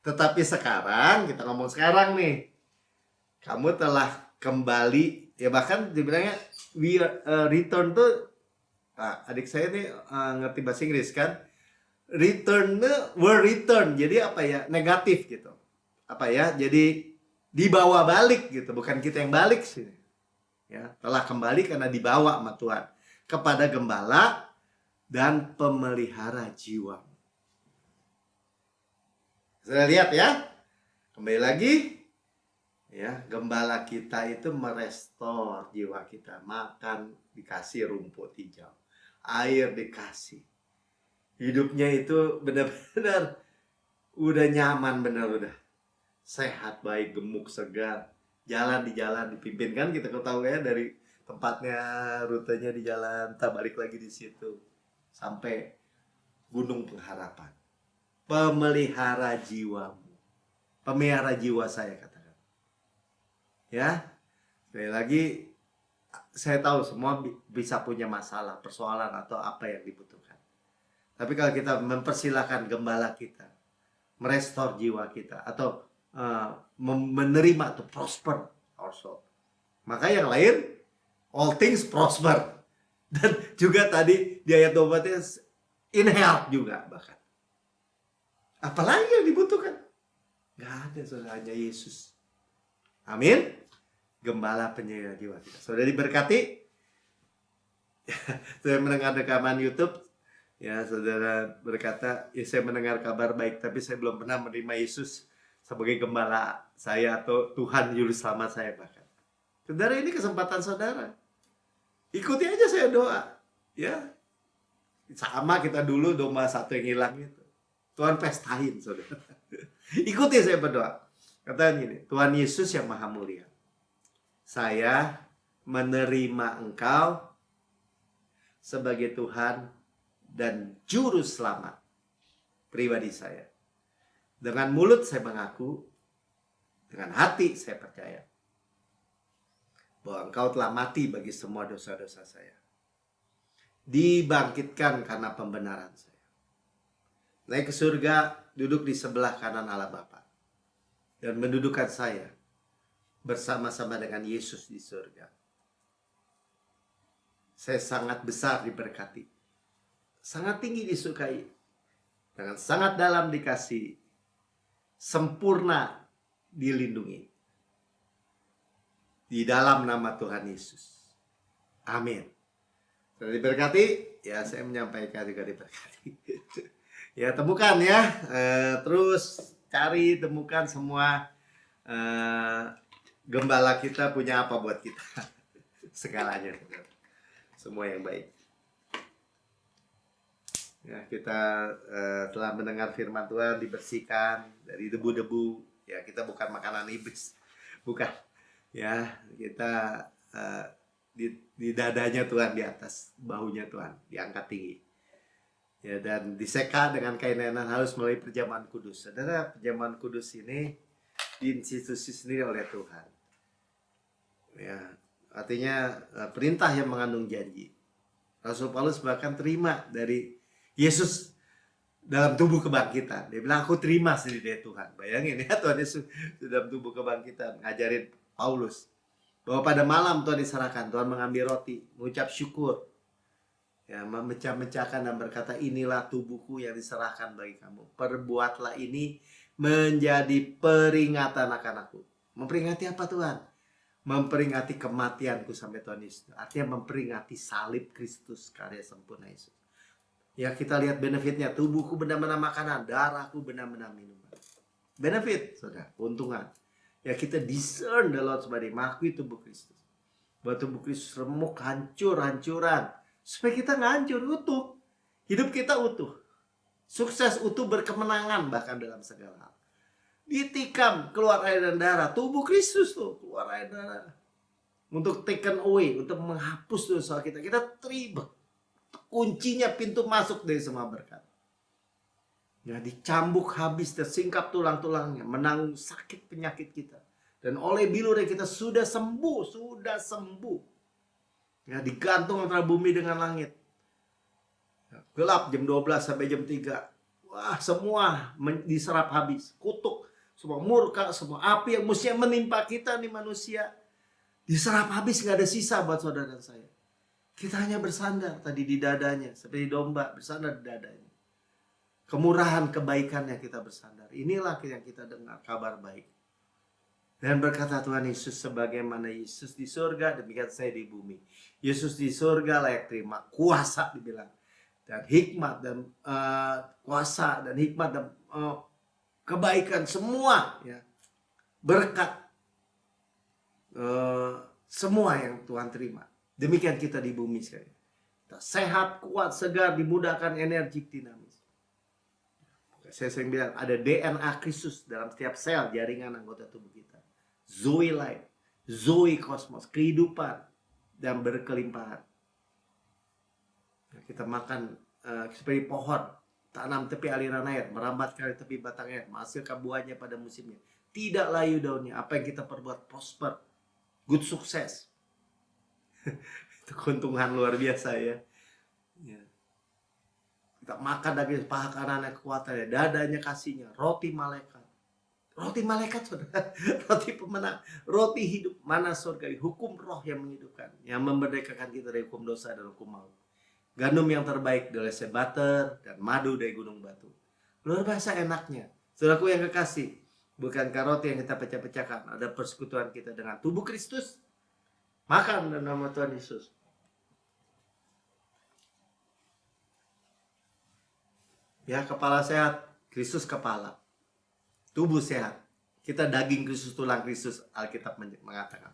Tetapi sekarang, kita ngomong sekarang nih, kamu telah kembali, ya bahkan dibilangnya we return tuh, nah, adik saya nih ngerti bahasa Inggris kan, returnnya were return, jadi apa ya, negatif gitu, apa ya, jadi dibawa balik gitu, bukan kita yang balik sih. Ya, telah kembali karena dibawa sama Tuhan kepada gembala dan pemelihara jiwa. Sudah lihat ya, kembali lagi ya, gembala kita itu merestor jiwa kita. Makan dikasih rumput hijau, air dikasih, hidupnya itu benar-benar udah nyaman, benar udah sehat, baik, gemuk, segar. Jalan di jalan dipimpin kan, kita ketahui ya, dari tempatnya, rutenya di jalan, tak balik lagi di situ sampai Gunung Pengharapan. Pemelihara jiwamu, pemelihara jiwa saya, katakan ya. Sekali lagi, saya tahu semua bisa punya masalah, persoalan atau apa yang dibutuhkan, tapi kalau kita mempersilahkan gembala kita merestor jiwa kita atau menerima to prosper our soul, maka yang lain all things prosper. Dan juga tadi di ayat 24 in health juga, bahkan apalagi yang dibutuhkan, nggak ada, saudara, hanya Yesus. Amin. Gembala penyayang jiwa kita. Saudara diberkati. Saya mendengar rekaman YouTube ya, saudara berkata, ya saya mendengar kabar baik, tapi saya belum pernah menerima Yesus sebagai gembala saya atau Tuhan Juru Selamat saya bahkan. Saudara, ini kesempatan saudara. Ikuti aja saya doa. Ya, sama kita dulu domba satu yang hilang itu. Tuhan pestain, saudara. Ikuti saya berdoa. Katakan gini, Tuhan Yesus yang Maha Mulia, saya menerima Engkau sebagai Tuhan dan Juru Selamat pribadi saya. Dengan mulut saya mengaku, dengan hati saya percaya bahwa Engkau telah mati bagi semua dosa-dosa saya, dibangkitkan karena pembenaran saya, naik ke surga, duduk di sebelah kanan Allah Bapa. dan mendudukan saya bersama-sama dengan Yesus di surga. Saya sangat besar diberkati, sangat tinggi disukai, dengan sangat dalam dikasihi, sempurna dilindungi. Di dalam nama Tuhan Yesus. Amin. Sudah diberkati? Ya, saya menyampaikan juga diberkati. Ya, temukan ya. Terus cari, temukan semua gembala kita punya apa buat kita. Segalanya. Semua yang baik. Ya, kita telah mendengar firman Tuhan, dibersihkan dari debu-debu. Ya, kita bukan makanan iblis. Bukan. Ya, kita di dadanya Tuhan, di atas bahunya Tuhan diangkat tinggi. Ya, dan diseka dengan kain lenan halus melalui perjamuan kudus. Saudara, perjamuan kudus ini diinstitusi sendiri oleh Tuhan. Ya, artinya perintah yang mengandung janji. Rasul Paulus bahkan terima dari Yesus dalam tubuh kebangkitan. Dia bilang, aku terima sendiri dari Tuhan. Bayangin ya, Tuhan Yesus dalam tubuh kebangkitan ngajarin Paulus bahwa pada malam Tuhan diserahkan, Tuhan mengambil roti, mengucap syukur, ya, memecah-mecahkan dan berkata, inilah tubuhku yang diserahkan bagi kamu. Perbuatlah ini menjadi peringatan akan aku. Memperingati apa Tuhan? Memperingati kematianku sampai Tuhan Yesus. Artinya memperingati salib Kristus, karya sempurna Yesus. Ya, kita lihat benefitnya. Tubuhku benar-benar makanan, darahku benar-benar minuman. Benefit, saudara, keuntungan. Ya, kita discern the Lord's body, mengakui tubuh Kristus. Bahwa tubuh Kristus remuk, hancur-hancuran. Supaya kita nggak hancur, utuh. Hidup kita utuh. Sukses, utuh, berkemenangan bahkan dalam segala hal. Ditikam, keluar air dan darah. Tubuh Kristus tuh, keluar air dan darah. Untuk taken away, untuk menghapus dosa kita. Kita terima. Kuncinya pintu masuk dari semua berkat. Ya, dicambuk habis, tersingkap tulang-tulangnya, menanggung sakit penyakit kita. Dan oleh bilurnya kita sudah sembuh, Ya, digantung antara bumi dengan langit. Ya, gelap jam 12 sampai jam 3. Wah, semua diserap habis. Kutuk, semua murka, semua api yang mestinya menimpa kita nih manusia, diserap habis, nggak ada sisa buat saudara dan saya. Kita hanya bersandar tadi di dadanya, seperti domba bersandar di dadanya. Kemurahan kebaikannya kita bersandar. Inilah yang kita dengar, kabar baik. Dan berkata Tuhan Yesus, sebagaimana Yesus di surga, demikian saya di bumi. Yesus di surga layak terima kuasa, dibilang, dan hikmat dan kuasa dan hikmat dan kebaikan semua, ya, berkat semua yang Tuhan terima. Demikian kita di bumi sekali. Kita sehat, kuat, segar, dimudahkan, energik, dinamis. Saya sering bilang ada DNA Kristus dalam setiap sel jaringan anggota tubuh kita. Zoe life, Zoe kosmos, kehidupan dan berkelimpahan. Kita makan seperti pohon, tanam tepi aliran air, merambat kali tepi batang air, menghasilkan buahnya pada musimnya. Tidak layu daunnya. Apa yang kita perbuat prosper, good sukses. Itu keuntungan luar biasa ya. Ya. Kita makan daging paha kanannya kekuatannya, dadanya kasihnya, roti malaikat. Roti malaikat, saudara. Roti pemenang, roti hidup, mana surga, hukum roh yang menghidupkan, yang memerdekakan kita dari hukum dosa dan hukum maut. Gandum yang terbaik dari butter dan madu dari gunung batu. Luar biasa enaknya. Saudaraku yang kekasih, bukankah roti yang kita pecah-pecahkan ada persekutuan kita dengan tubuh Kristus? Makan dalam nama Tuhan Yesus. Ya, kepala sehat, Kristus kepala. Tubuh sehat, kita daging Kristus, tulang Kristus, Alkitab mengatakan.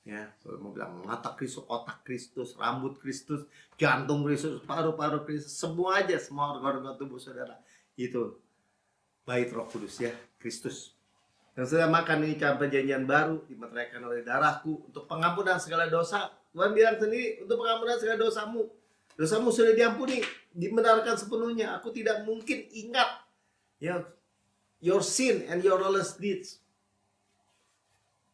Ya, kalau mau bilang mata Kristus, otak Kristus, rambut Kristus, jantung Kristus, paru-paru Kristus, semua aja, semua organ-organ tubuh saudara. Itu bait Roh Kudus ya, Kristus. Dan sudah makan ini cara perjanjian baru, dimeteraikan oleh darahku untuk pengampunan segala dosa. Tuhan bilang sendiri, untuk pengampunan segala dosamu. Dosamu sudah diampuni, dibenarkan sepenuhnya. Aku tidak mungkin ingat ya, your sin and your lawless deeds.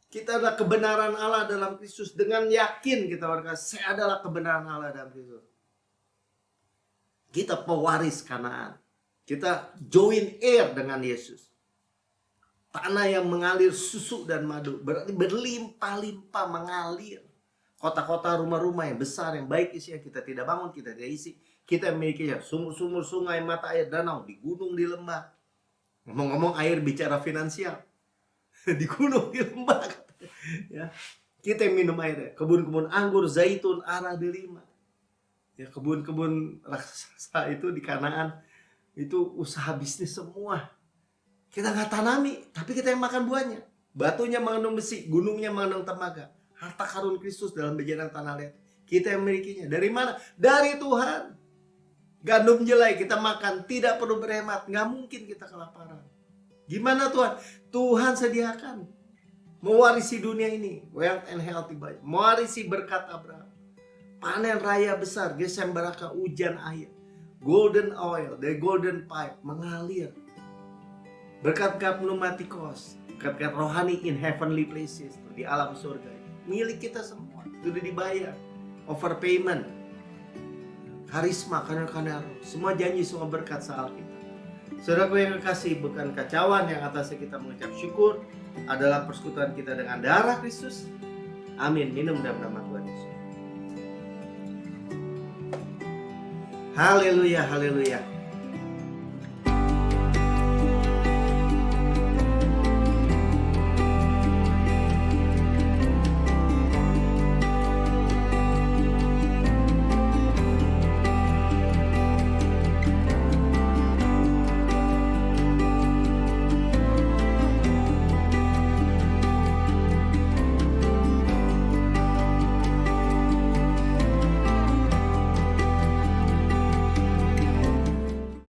Kita adalah kebenaran Allah dalam Kristus. Dengan yakin kita berkata, saya adalah kebenaran Allah dalam Kristus. Kita pewaris Kanaan. Kita join heir dengan Yesus. tanah yang mengalir susu dan madu, berarti berlimpah-limpah mengalir. Kota-kota, rumah-rumah yang besar, yang baik isinya, kita tidak bangun, kita tidak isi. Kita memilikinya sumur-sumur, sungai, mata air, danau, di gunung, di lembah. Ngomong-ngomong air bicara finansial. Di gunung, di lembah. Ya. Kita yang minum air. Kebun-kebun anggur, zaitun, ara, delima. Ya, kebun-kebun raksasa itu di Kanaan. Itu usaha bisnis semua. Kita nggak tanami, tapi kita yang makan buahnya. Batunya mengandung besi, gunungnya mengandung tembaga. Harta karun Kristus dalam bejana tanah liat. Kita yang memilikinya. Dari mana? Dari Tuhan. Gandum jelai kita makan, tidak perlu berhemat. Nggak mungkin kita kelaparan. Gimana Tuhan? Tuhan sediakan. Mewarisi dunia ini. Wealth and healthy banyak. Mewarisi berkat Abraham. Panen raya besar. Gesem baraka, hujan air. Golden oil, the golden pipe mengalir. Berkat-berkat pneumatikos, berkat-berkat rohani in heavenly places, di alam surga. Milik kita semua, sudah dibayar. Overpayment, karisma, kanar-kanar, semua janji, semua berkat saat kita. Saudaraku yang kekasih, bukan kacauan yang atasnya kita mengucap syukur, adalah persekutuan kita dengan darah Kristus. Amin. Minum dalam nama Tuhan Yesus. Haleluya, haleluya.